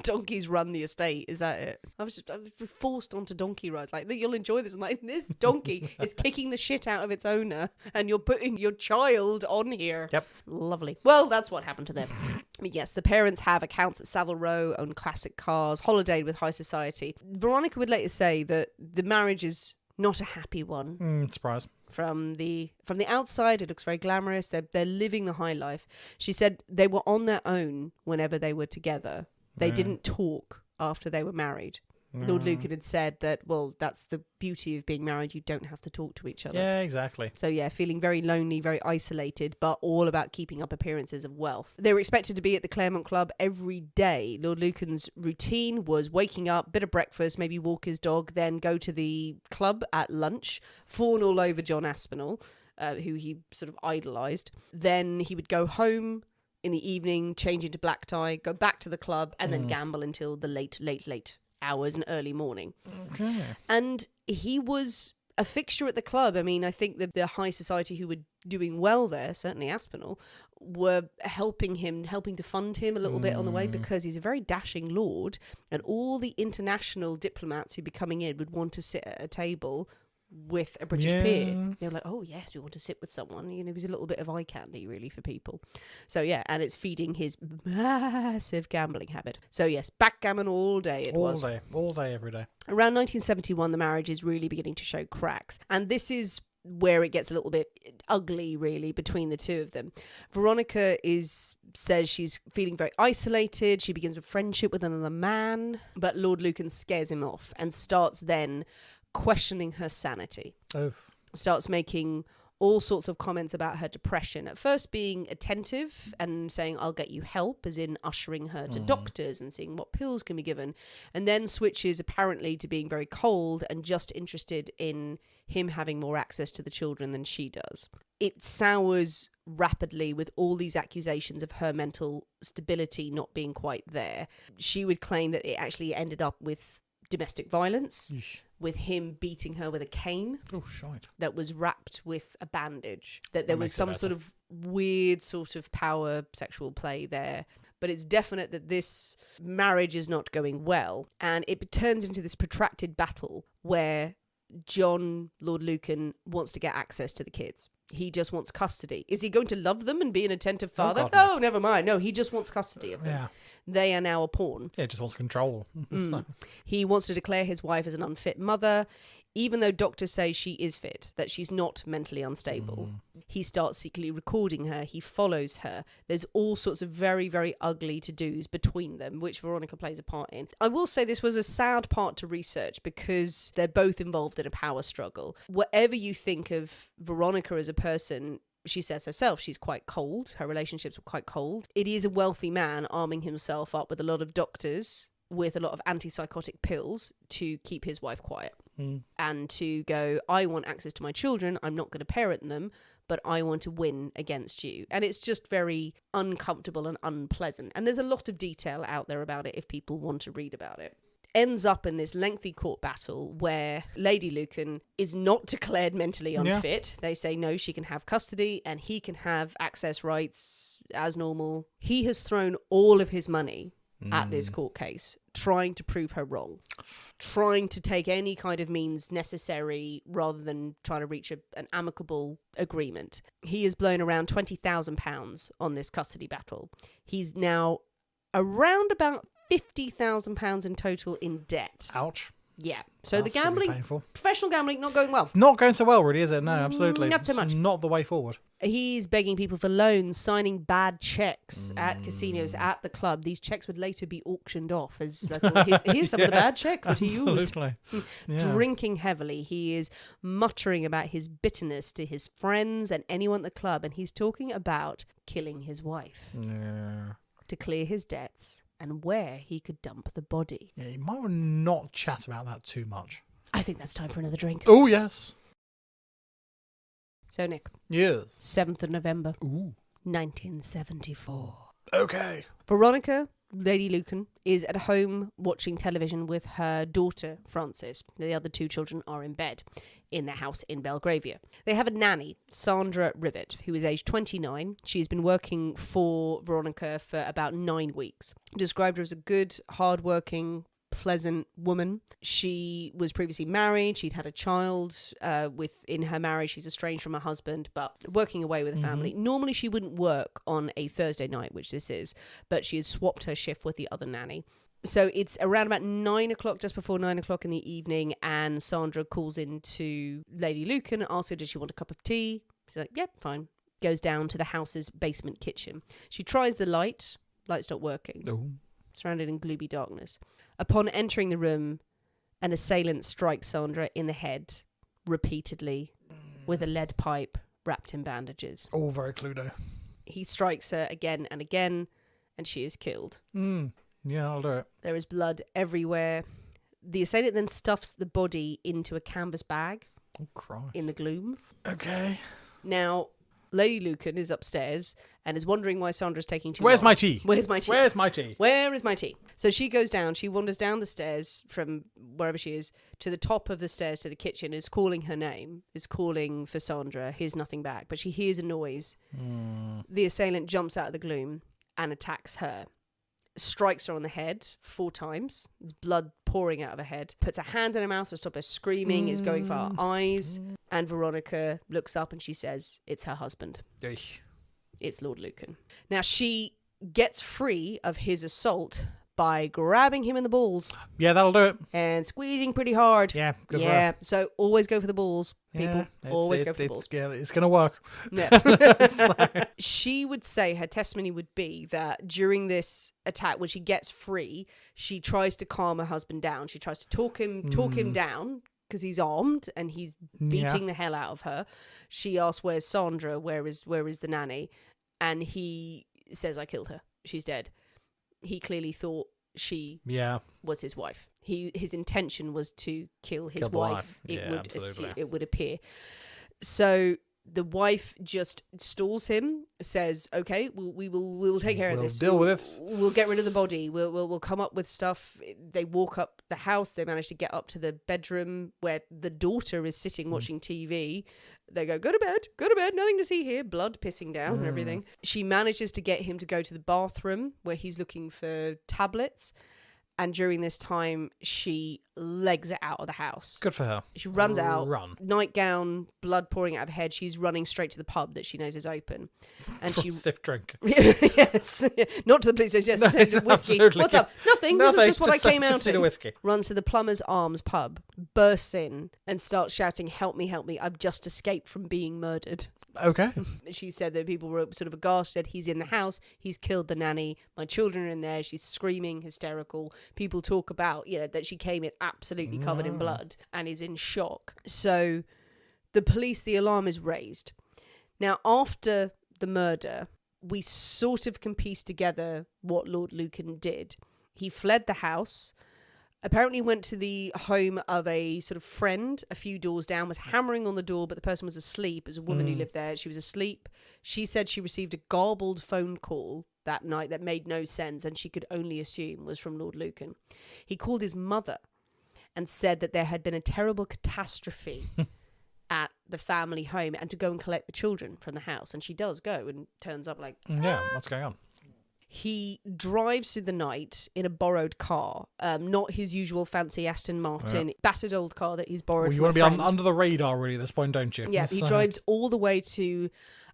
Donkeys run the estate. Is that it? I was forced onto donkey rides. Like, you'll enjoy this. I'm like, this donkey is kicking the shit out of its owner, and you're putting your child on here. Yep. Lovely. Well, that's what happened to them. But yes, the parents have accounts at Savile Row, own classic cars, holidayed with high society. Veronica would later say that the marriage is not a happy one. Surprise. From the outside, it looks very glamorous. They're living the high life. She said they were on their own whenever they were together. They didn't talk after they were married. Lord Lucan had said that, well, that's the beauty of being married. You don't have to talk to each other. Yeah, exactly. So, yeah, feeling very lonely, very isolated, but all about keeping up appearances of wealth. They were expected to be at the Claremont Club every day. Lord Lucan's routine was waking up, bit of breakfast, maybe walk his dog, then go to the club at lunch, fawn all over John Aspinall, who he sort of idolised. Then he would go home in the evening, change into black tie, go back to the club, and then gamble until the late hours and early morning. Okay. And he was a fixture at the club. I mean, I think that the high society who were doing well there, certainly Aspinall, were helping to fund him a little bit on the way, because he's a very dashing lord, and all the international diplomats who'd be coming in would want to sit at a table with a British peer. They were like, oh yes, we want to sit with someone. You know, he's a little bit of eye candy really for people. So yeah, and it's feeding his massive gambling habit. So yes, backgammon all day all day, every day. Around 1971, the marriage is really beginning to show cracks, and this is where it gets a little bit ugly, really, between the two of them. Veronica says she's feeling very isolated. She begins a friendship with another man, but Lord Lucan scares him off and starts then questioning her sanity. Starts making all sorts of comments about her depression. At first being attentive and saying, I'll get you help, as in ushering her to doctors and seeing what pills can be given. And then switches apparently to being very cold and just interested in him having more access to the children than she does. It sours rapidly with all these accusations of her mental stability not being quite there. She would claim that it actually ended up with domestic violence. Yeesh. With him beating her with a cane that was wrapped with a bandage. That there was some sort of weird sort of power sexual play there. But it's definite that this marriage is not going well. And it turns into this protracted battle where John, Lord Lucan, wants to get access to the kids. He just wants custody. Is he going to love them and be an attentive father? No, never mind. No, he just wants custody of them. Yeah. They are now a pawn. Yeah, just wants control. He wants to declare his wife as an unfit mother, even though doctors say she is fit, that she's not mentally unstable. He starts secretly recording her. He follows her. There's all sorts of very, very ugly to-dos between them, which Veronica plays a part in. I will say this was a sad part to research because they're both involved in a power struggle. Whatever you think of Veronica as a person, she says herself, she's quite cold. Her relationships were quite cold. It is a wealthy man arming himself up with a lot of doctors, with a lot of antipsychotic pills to keep his wife quiet. And to go, I want access to my children. I'm not going to parent them, but I want to win against you. And it's just very uncomfortable and unpleasant. And there's a lot of detail out there about it if people want to read about it. Ends up in this lengthy court battle where Lady Lucan is not declared mentally unfit. They say no, she can have custody and he can have access rights as normal. He has thrown all of his money at this court case, trying to prove her wrong, trying to take any kind of means necessary rather than trying to reach an amicable agreement. He has blown around £20,000 on this custody battle. He's now around about £50,000 in total in debt. Ouch. Yeah. So That's the gambling, painful. professional gambling, not going well. It's not going so well, really, is it? No, absolutely. Not so much. It's not the way forward. He's begging people for loans, signing bad checks at casinos, at the club. These checks would later be auctioned off as here's some of the bad checks that he used. Drinking heavily. He is muttering about his bitterness to his friends and anyone at the club, and he's talking about killing his wife to clear his debts and where he could dump the body. Yeah, you might not chat about that too much. I think that's time for another drink. Oh, yes. So, Nick. Yes. 7th of November. Ooh. 1974. Okay. Veronica, Lady Lucan, is at home watching television with her daughter, Frances. The other two children are in bed in their house in Belgravia. They have a nanny, Sandra Rivet, who is aged 29. She's been working for Veronica for about 9 weeks. Described her as a good, hard-working, pleasant woman. She was previously married. She'd had a child in her marriage. She's estranged from her husband, but working away with the family. Normally she wouldn't work on a Thursday night, which this is, but she has swapped her shift with the other nanny. So it's around about 9 o'clock, just before 9 o'clock in the evening, and Sandra calls in to Lady Lucan, asks her, does she want a cup of tea? She's like, yep, fine. Goes down to the house's basement kitchen. She tries the light's not working. Oh. Surrounded in gloomy darkness. Upon entering the room, an assailant strikes Sandra in the head repeatedly with a lead pipe wrapped in bandages. All very Cluedo. He strikes her again and again, and she is killed. Yeah, I'll do it. There is blood everywhere. The assailant then stuffs the body into a canvas bag Oh, Christ. in the gloom. Okay. Now, Lady Lucan is upstairs and is wondering why Sandra's taking too Where's long. my tea? Where's my tea? Where's my tea? Where is my tea? So she goes down, she wanders down the stairs from wherever she is to the top of the stairs to the kitchen, is calling her name, is calling for Sandra, hears nothing back, but she hears a noise. The assailant jumps out of the gloom and attacks her. Strikes her on the head 4 times, blood pouring out of her head, puts a hand in her mouth to stop her screaming, is going for her eyes, and Veronica looks up and she says it's her husband. Eesh. It's Lord Lucan. Now she gets free of his assault by grabbing him in the balls Yeah, that'll do it. and squeezing pretty hard. Yeah, good for Yeah, her. so always go for the balls, people. Yeah, Always go for the balls. Yeah, it's going to work. Yeah. She would say, her testimony would be that during this attack, when she gets free, she tries to calm her husband down. She tries to talk him down because he's armed and he's beating the hell out of her. She asks, "Where's Sandra? Where is the nanny?" And he says, "I killed her. She's dead." He clearly thought she was his wife. His intention was to kill his wife. It would appear. So the wife just stalls him, says, "Okay, we will take care of this. Deal with it. We'll get rid of the body. We'll come up with stuff." They walk up the house. They manage to get up to the bedroom where the daughter is sitting watching TV. They go to bed, nothing to see here, blood pissing down and everything. She manages to get him to go to the bathroom where he's looking for tablets. And during this time, she legs it out of the house. Good for her. She runs out, nightgown, blood pouring out of her head. She's running straight to the pub that she knows is open. And she stiff drink. Yes. Not to the police station. Yes, No, whiskey. absolutely. What's up? Nothing. This is just what I came out in. in. Whiskey. Runs to the Plumber's Arms pub, bursts in and starts shouting, "Help me, help me. I've just escaped from being murdered." Okay. She said that people were sort of aghast, said, "He's in the house, he's killed the nanny, my children are in there." She's screaming, hysterical. People talk about, that she came in absolutely covered in blood and is in shock. So the alarm is raised. Now, after the murder, we sort of can piece together what Lord Lucan did. He fled the house, apparently went to the home of a sort of friend a few doors down, was hammering on the door, but the person was asleep. It was a woman who lived there. She was asleep. She said she received a garbled phone call that night that made no sense and she could only assume was from Lord Lucan. He called his mother and said that there had been a terrible catastrophe at the family home and to go and collect the children from the house. And she does go and turns up like... Yeah, what's going on? He drives through the night in a borrowed car, not his usual fancy Aston Martin, battered old car that he's borrowed from you want a to be friend. under the radar really at this point, don't you? Yeah, he drives all the way to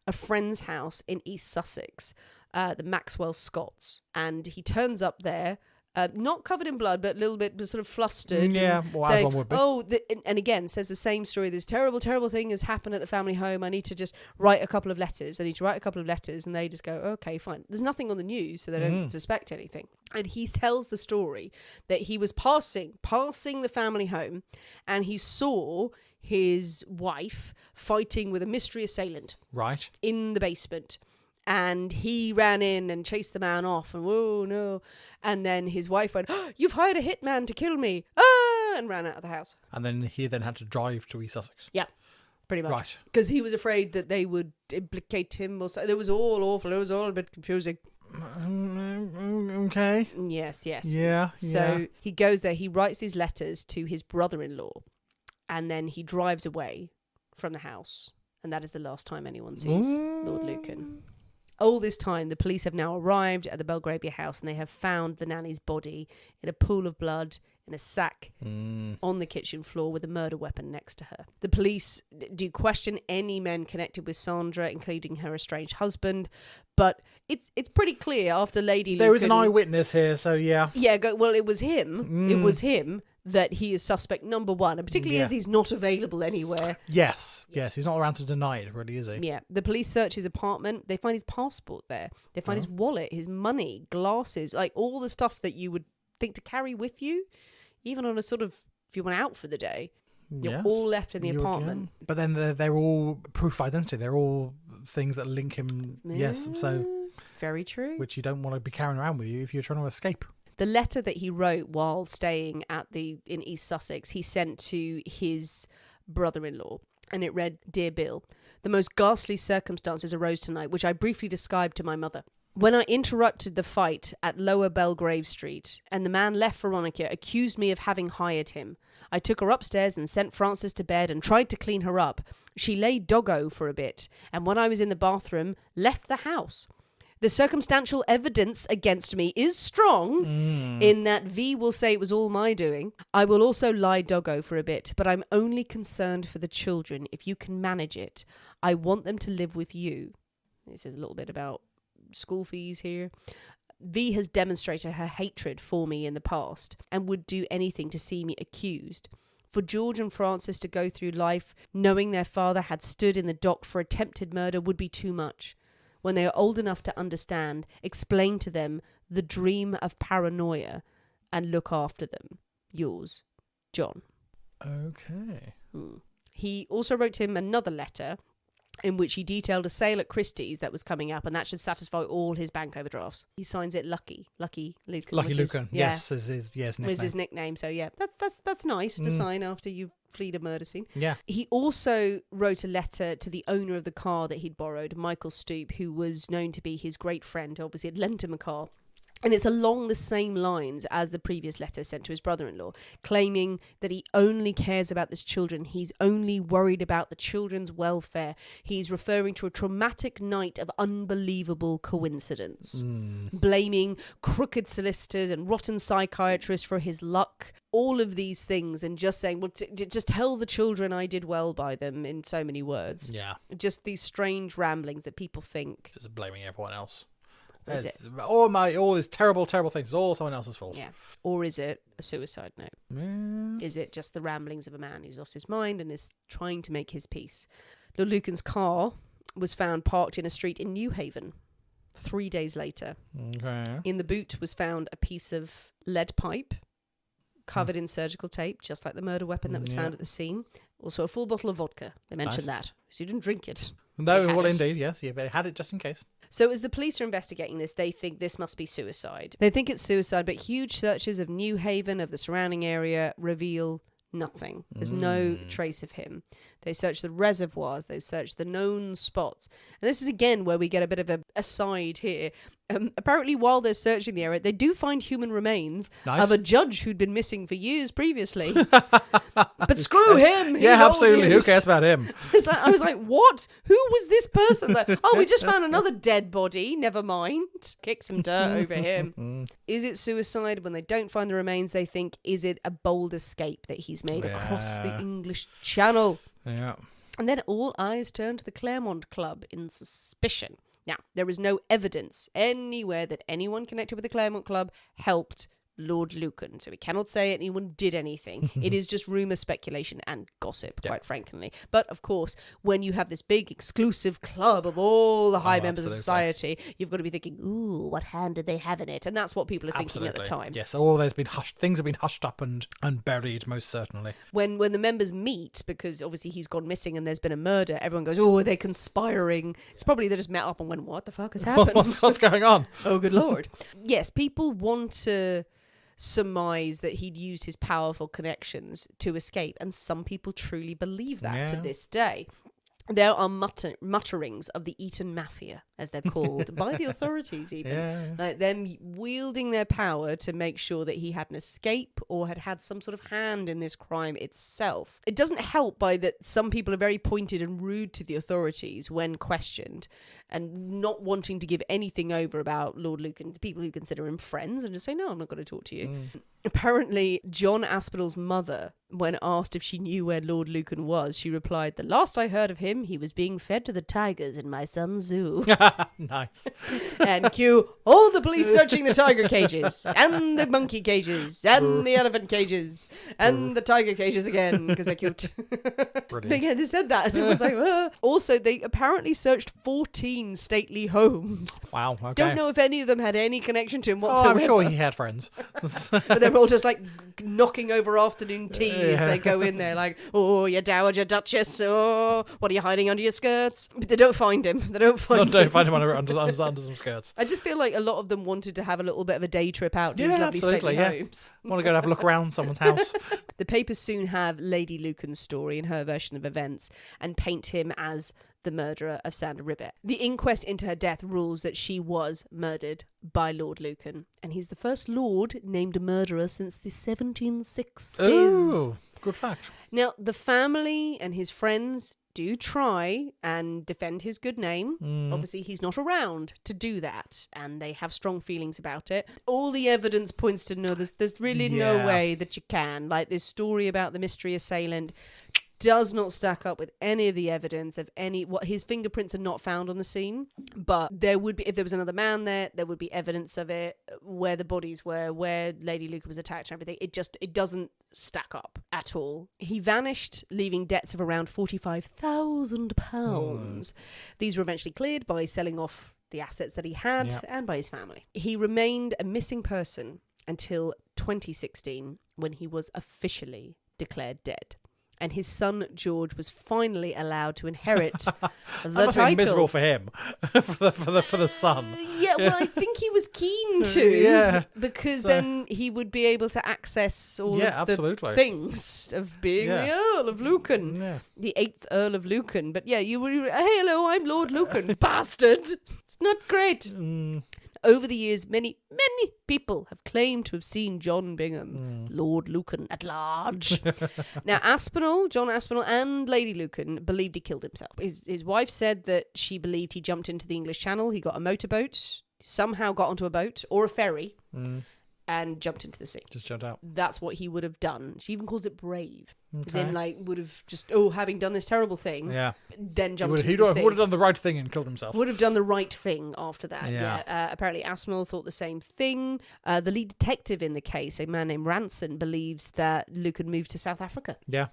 a friend's house in East Sussex, the Maxwell Scots, and he turns up there, not covered in blood, but a little bit sort of flustered. Yeah, well, saying, one would be. And again, says the same story. This terrible, terrible thing has happened at the family home. I need to just write a couple of letters. And they just go, "Okay, fine." There's nothing on the news, so they don't suspect anything. And he tells the story that he was passing the family home, and he saw his wife fighting with a mystery assailant. Right. In the basement. And he ran in and chased the man off and whoa, no. And then his wife went, "Oh, you've hired a hitman to kill me." Ah, and ran out of the house. And then he had to drive to East Sussex. Yeah, pretty much. Right. Because he was afraid that they would implicate him or so. It was all awful. It was all a bit confusing. Okay. Yes. Yeah. So he goes there. He writes these letters to his brother-in-law. And then he drives away from the house. And that is the last time anyone sees Lord Lucan. All this time, the police have now arrived at the Belgravia house and they have found the nanny's body in a pool of blood in a sack on the kitchen floor with a murder weapon next to her. The police do question any men connected with Sandra, including her estranged husband, but it's pretty clear after Lady Lucan... There is an eyewitness here, so yeah. Yeah, it was him. It was him that he is suspect number one, and particularly as he's not available anywhere. Yes, he's not around to deny it, really, is he? Yeah, the police search his apartment. They find his passport there. They find his wallet, his money, glasses, like all the stuff that you would think to carry with you, even on a sort of, if you went out for the day. You're all left in the apartment. But then they're all proof of identity. They're all things that link him, so... Very true. Which you don't want to be carrying around with you if you're trying to escape. The letter that he wrote while staying in East Sussex, he sent to his brother-in-law, and it read, "Dear Bill, The most ghastly circumstances arose tonight, which I briefly described to my mother. When I interrupted the fight at Lower Belgrave Street, and the man left Veronica, accused me of having hired him. I took her upstairs and sent Frances to bed and tried to clean her up. She lay doggo for a bit, and when I was in the bathroom, left the house. The circumstantial evidence against me is strong in that V will say it was all my doing. I will also lie doggo for a bit, but I'm only concerned for the children if you can manage it. I want them to live with you. This is a little bit about school fees here. V has demonstrated her hatred for me in the past and would do anything to see me accused. For George and Frances to go through life knowing their father had stood in the dock for attempted murder would be too much. When they are old enough to understand, explain to them the dream of paranoia and look after them. Yours, John. Okay. He also wrote him another letter in which he detailed a sale at Christie's that was coming up, and that should satisfy all his bank overdrafts. He signs it Lucky Lucan. Lucky Lucan, yes, is his nickname. Was his nickname, so yeah, that's nice to sign after you've fled a murder scene. Yeah. He also wrote a letter to the owner of the car that he'd borrowed, Michael Stoop, who was known to be his great friend. Obviously, had lent him a car. And it's along the same lines as the previous letter sent to his brother-in-law, claiming that he only cares about his children. He's only worried about the children's welfare. He's referring to a traumatic night of unbelievable coincidence, blaming crooked solicitors and rotten psychiatrists for his luck, all of these things, and just saying, well, just tell the children I did well by them, in so many words. Yeah. Just these strange ramblings that people think. Just blaming everyone else. Is it? All these terrible things. It's all someone else's fault. Yeah. Or is it a suicide note? Yeah. Is it just the ramblings of a man who's lost his mind and is trying to make his peace? Lord Lucan's car was found parked in a street in New Haven 3 days later. Okay. In the boot was found a piece of lead pipe covered in surgical tape, just like the murder weapon that was found at the scene. Also a full bottle of vodka. They mentioned that. So you didn't drink it. No, well, indeed, yes. Yeah, but they had it just in case. So as the police are investigating this, they think this must be suicide. They think it's suicide, but huge searches of New Haven, of the surrounding area, reveal nothing. There's no trace of him. They search the reservoirs. They search the known spots. And this is, again, where we get a bit of a aside here. Apparently, while they're searching the area, they do find human remains of a judge who'd been missing for years previously. But screw him. Yeah, absolutely. Who cares about him? I was like, what? Who was this person? We just found another dead body. Never mind. Kick some dirt over him. Is it suicide? When they don't find the remains, they think, is it a bold escape that he's made across the English Channel? Yeah. And then all eyes turn to the Claremont Club in suspicion. Now, there is no evidence anywhere that anyone connected with the Claremont Club helped Lord Lucan. So we cannot say anyone did anything. It is just rumour, speculation and gossip, quite frankly. But, of course, when you have this big exclusive club of all the high members of society, you've got to be thinking, ooh, what hand did they have in it? And that's what people are thinking at the time. Yes, all there's been hushed. Things have been hushed up and buried, most certainly. When the members meet, because obviously he's gone missing and there's been a murder, everyone goes, oh, are they conspiring? It's probably they just met up and went, what the fuck has happened? What's going on? Oh, good Lord. Yes, people want to surmise that he'd used his powerful connections to escape, and some people truly believe that to this day. There are mutterings of the Eton Mafia, as they're called, by the authorities even. Like them wielding their power to make sure that he had an escape or had some sort of hand in this crime itself. It doesn't help by that some people are very pointed and rude to the authorities when questioned, and not wanting to give anything over about Lord Lucan to people who consider him friends and just say, no, I'm not going to talk to you. Apparently, John Aspinall's mother, when asked if she knew where Lord Lucan was, she replied, the last I heard of him, he was being fed to the tigers in my son's zoo. Nice. And cue all the police searching the tiger cages, and the monkey cages, and the elephant cages, and the tiger cages again, because they're cute. Brilliant. Yeah, they said that, and it was like, Also, they apparently searched 14 stately homes. Wow, okay. Don't know if any of them had any connection to him whatsoever. Oh, I'm sure he had friends. But they're all just like knocking over afternoon tea as they go in there, like, oh, your dowager duchess, oh, what are you hiding under your skirts? But they don't find him. They don't find him. Don't find him under some skirts. I just feel like a lot of them wanted to have a little bit of a day trip out to these lovely stately homes. Want to go and have a look around someone's house. The papers soon have Lady Lucan's story and her version of events and paint him as the murderer of Sandra Rivet. The inquest into her death rules that she was murdered by Lord Lucan, and he's the first lord named a murderer since the 1760s. Oh, good fact. Now, the family and his friends do try and defend his good name. Obviously, he's not around to do that, and they have strong feelings about it. All the evidence points to no, there's really no way that you can. Like, this story about the mystery assailant does not stack up with any of the evidence of what his fingerprints are not found on the scene, but there would be, if there was another man there would be evidence of it, where the bodies were, where Lady Lucan was attacked and everything. It doesn't stack up at all. He vanished, leaving debts of around £45,000. These were eventually cleared by selling off the assets that he had and by his family. He remained a missing person until 2016, when he was officially declared dead. And his son George was finally allowed to inherit the That must title. be miserable for him, for the son. Well, I think he was keen to, because then he would be able to access all of the things of being the Earl of Lucan, the 8th Earl of Lucan. But you were, hey, hello, I'm Lord Lucan, bastard. It's not great. Over the years, many people have claimed to have seen John Bingham, Lord Lucan at large. Now, John Aspinall and Lady Lucan believed he killed himself. His wife said that she believed he jumped into the English Channel. He got a motorboat, somehow got onto a boat or a ferry, and jumped into the sea. Just jumped out. That's what he would have done. She even calls it brave. As in, would have just, having done this terrible thing, then jumped into the sea. He would have done the right thing and killed himself. Would have done the right thing after that, apparently Aspinall thought the same thing. The lead detective in the case, a man named Ranson, believes that Lucan moved to South Africa. Yeah.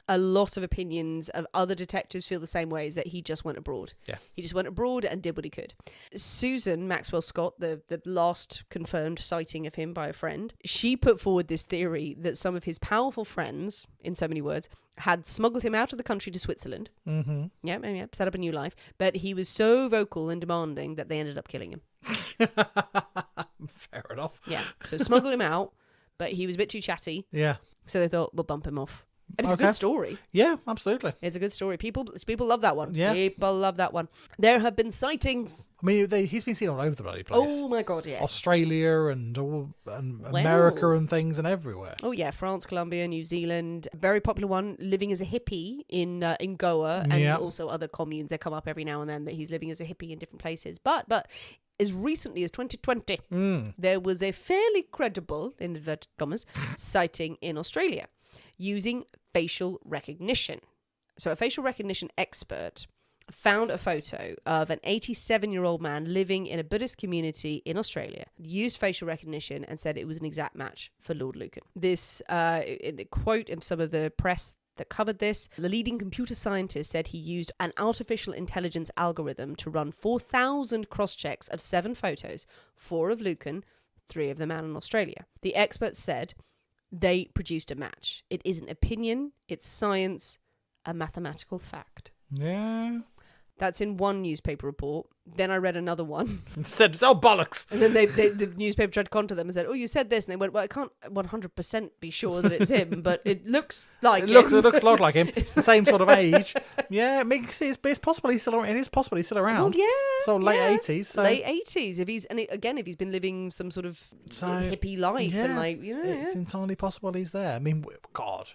A lot of opinions of other detectives feel the same way, is that he just went abroad. Yeah. He just went abroad and did what he could. Susan Maxwell Scott, the last confirmed sighting of him by a friend, she put forward this theory that some of his powerful friends, in so many words, had smuggled him out of the country to Switzerland. Set up a new life. But he was so vocal and demanding that they ended up killing him. Fair enough. Yeah. So smuggled him out, but he was a bit too chatty. Yeah. So they thought, we'll bump him off. And it's a good story. Yeah, absolutely. It's a good story. People love that one. Yeah. People love that one. There have been sightings. I mean, he's been seen all over the bloody place. Oh my God, yes. Australia and America and things and everywhere. Oh yeah, France, Colombia, New Zealand. A very popular one, living as a hippie in Goa, and also other communes. They come up every now and then that he's living as a hippie in different places. But as recently as 2020, there was a fairly credible, in inverted commas, sighting in Australia using facial recognition. So a facial recognition expert found a photo of an 87-year-old man living in a Buddhist community in Australia, used facial recognition and said it was an exact match for Lord Lucan. This, in the quote in some of the press that covered this, the leading computer scientist said he used an artificial intelligence algorithm to run 4,000 cross-checks of 7 photos, 4 of Lucan, 3 of the man in Australia. The expert said they produced a match. It isn't opinion, it's science, a mathematical fact. Yeah. That's in one newspaper report. Then I read another one. Said, it's all bollocks. And then the newspaper tried to contact them and said, oh, you said this. And they went, well, I can't 100% be sure that it's him, but it looks like him. It looks a lot like him. It's the same sort of age. Yeah, it's possible he's still around. It is possible he's still around. Well, yeah. So late 80s. So. Late 80s. If he's been living some sort of hippie life. Yeah, and it's entirely possible he's there. I mean, God.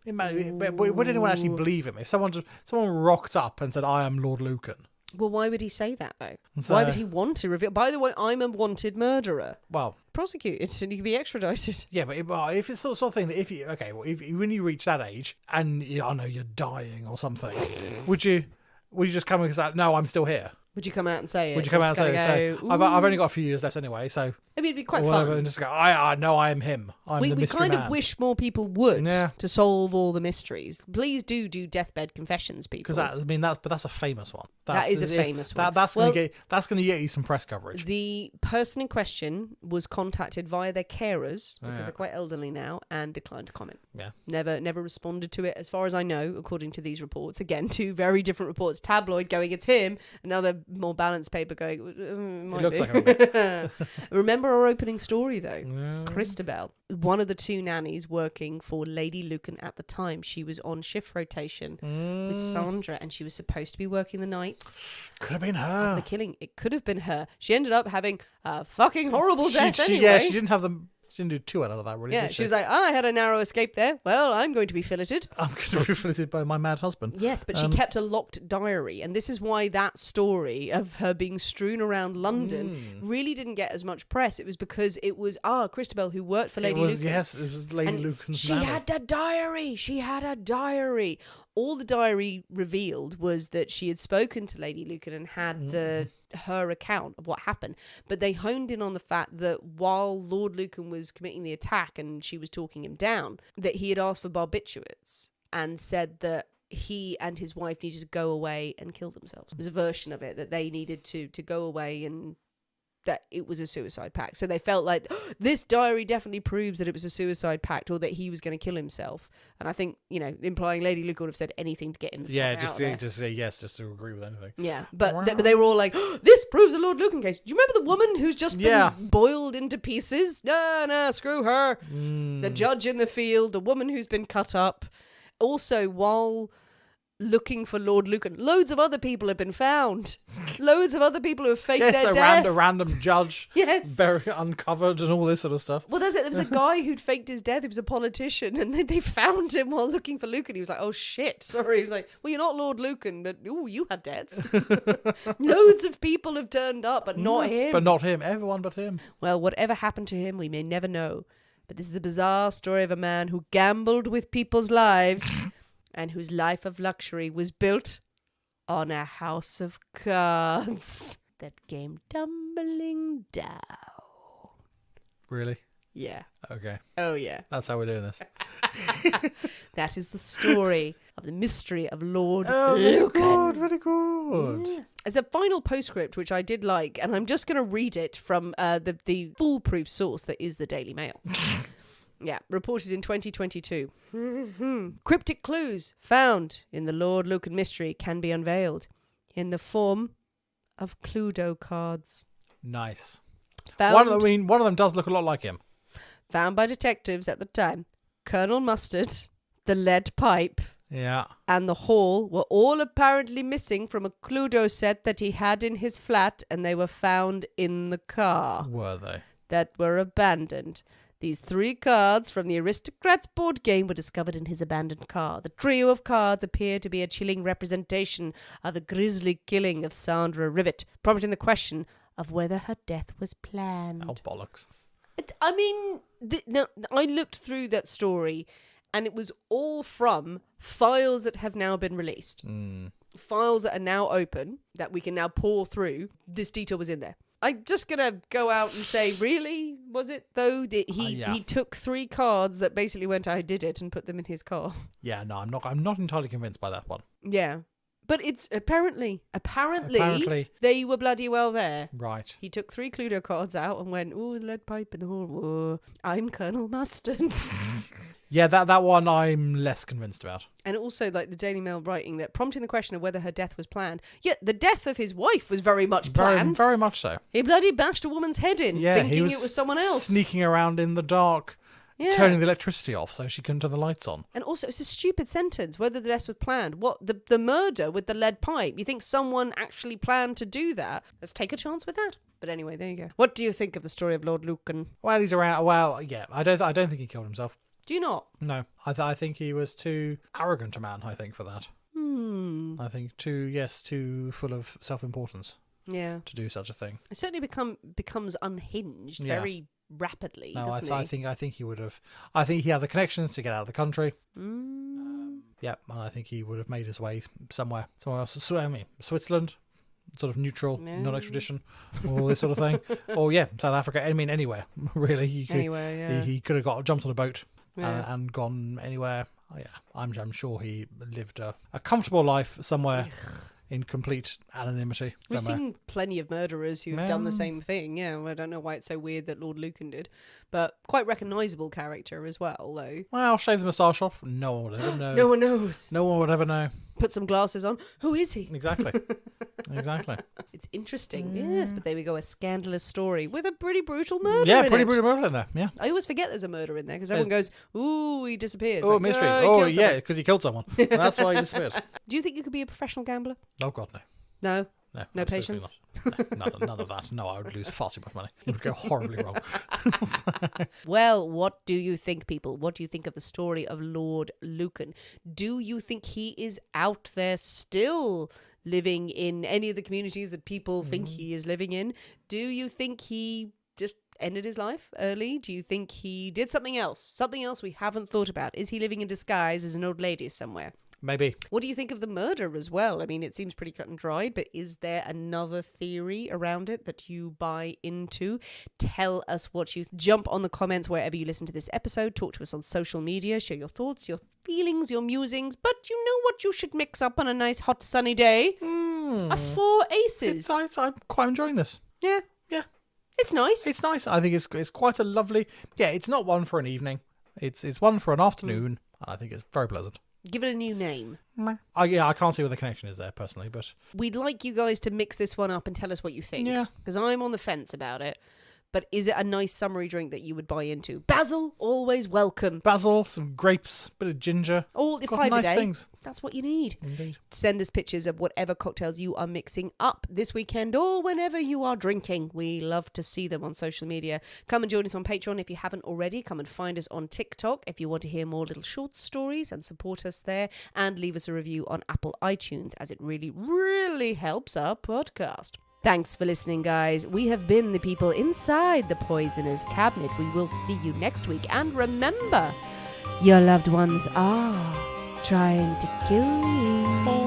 Would anyone actually believe him? If someone rocked up and said, I am Lord Lucan. Well, why would he say that, though? Why would he want to reveal? By the way, I'm a wanted murderer. Well, prosecuted and he can be extradited. Yeah, but if it's sort of thing that when you reach that age and I know you're dying or something, would you just come and say, no, I'm still here? Would you come out and say it? Would you come out and say it? So, I've only got a few years left anyway, so... I mean, it'd be quite fun. And just go, I know I am him. I'm the mystery man. We kind of wish more people would to solve all the mysteries. Please do deathbed confessions, people. But that's a famous one. That is a famous one. That's going to get you some press coverage. The person in question was contacted via their carers, because they're quite elderly now, and declined to comment. Yeah. Never responded to it, as far as I know, according to these reports. Again, 2 very different reports. Tabloid going, it's him. Another more balanced paper going, It looks like a bit. Remember our opening story, though? Yeah. Christabel, one of the two nannies working for Lady Lucan at the time. She was on shift rotation with Sandra, and she was supposed to be working the night. Could have been The her. killing. It could have been her. She ended up having a fucking horrible death anyway. Yeah, she didn't have them. She didn't do too well out of that, really. Yeah, did she was like, I had a narrow escape there. Well, I'm going to be filleted. I'm going to be filleted by my mad husband. Yes, but she kept a locked diary. And this is why that story of her being strewn around London really didn't get as much press. It was because it was, Christabel, who worked for Lady Lucan. Yes, it was Lady And Lucan's she had a diary. She had a diary. All the diary revealed was that she had spoken to Lady Lucan and had her account of what happened. But they honed in on the fact that while Lord Lucan was committing the attack and she was talking him down, that he had asked for barbiturates and said that he and his wife needed to go away and kill themselves. It was a version of it that they needed to go away and that it was a suicide pact. So they felt like this diary definitely proves that it was a suicide pact or that he was going to kill himself. And I think, implying Lady Lucan would have said anything to get in. Just say yes, just to agree with anything. Yeah, but they were all like, this proves a Lord Lucan case. Do you remember the woman who's just been boiled into pieces? No, screw her. The judge in the field, the woman who's been cut up. Also, while looking for Lord Lucan, loads of other people have been found. Loads of other people who have faked their death. A random judge. Yes. Very uncovered and all this sort of stuff. Well, that's it. There was a guy who'd faked his death. He was a politician, and they found him while looking for Lucan. He was like, oh shit, sorry. He was like, well, you're not Lord Lucan, but you have debts. Loads of people have turned up, but not him. But not him. Everyone but him. Well, whatever happened to him, we may never know. But this is a bizarre story of a man who gambled with people's lives and whose life of luxury was built on a house of cards that came tumbling down. Really? Yeah. Okay. Oh, yeah. That's how we're doing this. That is the story of the mystery of Lord Very Lucan. good, very good. Yes. As a final postscript, which I did like, and I'm just going to read it from the foolproof source that is the Daily Mail. Yeah, reported in 2022. Cryptic clues found in the Lord Lucan mystery can be unveiled in the form of Cluedo cards. Nice. Found One of them does look a lot like him. by detectives at the time. Colonel Mustard, the lead pipe, Yeah. and the hall were all apparently missing from a Cluedo set that he had in his flat, and they were found in the car Were they? that were abandoned. These 3 cards from the Aristocrats board game were discovered in his abandoned car. The trio of cards appear to be a chilling representation of the grisly killing of Sandra Rivet, prompting the question of whether her death was planned. Oh, bollocks. I looked through that story, and it was all from files that have now been released. Files that are now open, that we can now pour through. This detail was in there. I'm just going to go out and say, really? Was it, though? That he took 3 cards that basically went, I did it, and put them in his car. Yeah, no, I'm not entirely convinced by that one. Yeah. But it's apparently they were bloody well there. Right. He took 3 Cluedo cards out and went, ooh, the lead pipe in the hall. Whoa, I'm Colonel Mustard. Yeah, that one I'm less convinced about. And also, like, the Daily Mail writing that, prompting the question of whether her death was planned. Yet the death of his wife was very much planned. Very much so. He bloody bashed a woman's head in, thinking it was someone else. Sneaking around in the dark, turning the electricity off so she couldn't turn the lights on. And also, it's a stupid sentence, whether the death was planned. What, the murder with the lead pipe? You think someone actually planned to do that? Let's take a chance with that. But anyway, there you go. What do you think of the story of Lord Lucan? Well, he's around. Well, yeah, I don't think he killed himself. Do you not? No, I think he was too arrogant a man, I think, for that. I think too full of self-importance. Yeah. To do such a thing. It certainly becomes unhinged very rapidly. No, doesn't he? I think he would have. I think he had the connections to get out of the country. Yeah, and I think he would have made his way somewhere else. So, I mean, Switzerland, sort of neutral, non-extradition, all this sort of thing. Or South Africa. I mean, anywhere really. He could have jumped on a boat. And gone anywhere. Oh, yeah, I'm sure he lived a comfortable life somewhere in complete anonymity. We've seen plenty of murderers who have done the same thing. Yeah, I don't know why it's so weird that Lord Lucan did, but quite recognisable character as well, though. Well, shave the moustache off. No one would ever know. No one knows. No one would ever know. Put some glasses on. Who is he? Exactly. Exactly. It's interesting. Yes, but there we go. A scandalous story with a pretty brutal murder Yeah, in pretty it. brutal murder in there. Yeah. I always forget there's a murder in there because everyone goes, ooh, he disappeared. Oh, Like, mystery. he Oh, killed yeah, someone. because he killed someone. That's why he disappeared. Do you think you could be a professional gambler? Oh, God, no. No? No, No absolutely patience? not. No, none of that. No, I would lose far too much money. It would go horribly wrong. Well, what do you think, people? What do you think of the story of Lord Lucan? Do you think he is out there still living in any of the communities that people think he is living in? Do you think he just ended his life early? Do you think he did something else? Something else we haven't thought about? Is he living in disguise as an old lady somewhere? Maybe. What do you think of the murder as well? I mean, it seems pretty cut and dried, but is there another theory around it that you buy into? Tell us what you jump on the comments wherever you listen to this episode. Talk to us on social media. Share your thoughts, your feelings, your musings. But you know what you should mix up on a nice hot sunny day? A 4 aces. I'm quite enjoying this. Yeah. Yeah. It's nice. It's nice. I think it's quite a lovely... Yeah, it's not one for an evening. It's one for an afternoon. And I think it's very pleasant. Give it a new name. I can't see what the connection is there personally, but We'd like you guys to mix this one up and tell us what you think. Yeah. Because I'm on the fence about it. But is it a nice summery drink that you would buy into? Basil, always welcome. basil, some grapes, bit of ginger. All the Got 5 nice a day. things. That's what you need. Indeed. Send us pictures of whatever cocktails you are mixing up this weekend or whenever you are drinking. We love to see them on social media. Come and join us on Patreon if you haven't already. Come and find us on TikTok if you want to hear more little short stories and support us there. And leave us a review on Apple iTunes, as it really, really helps our podcast. Thanks for listening, guys. We have been the people inside the Poisoner's Cabinet. We will see you next week. And remember, your loved ones are trying to kill you.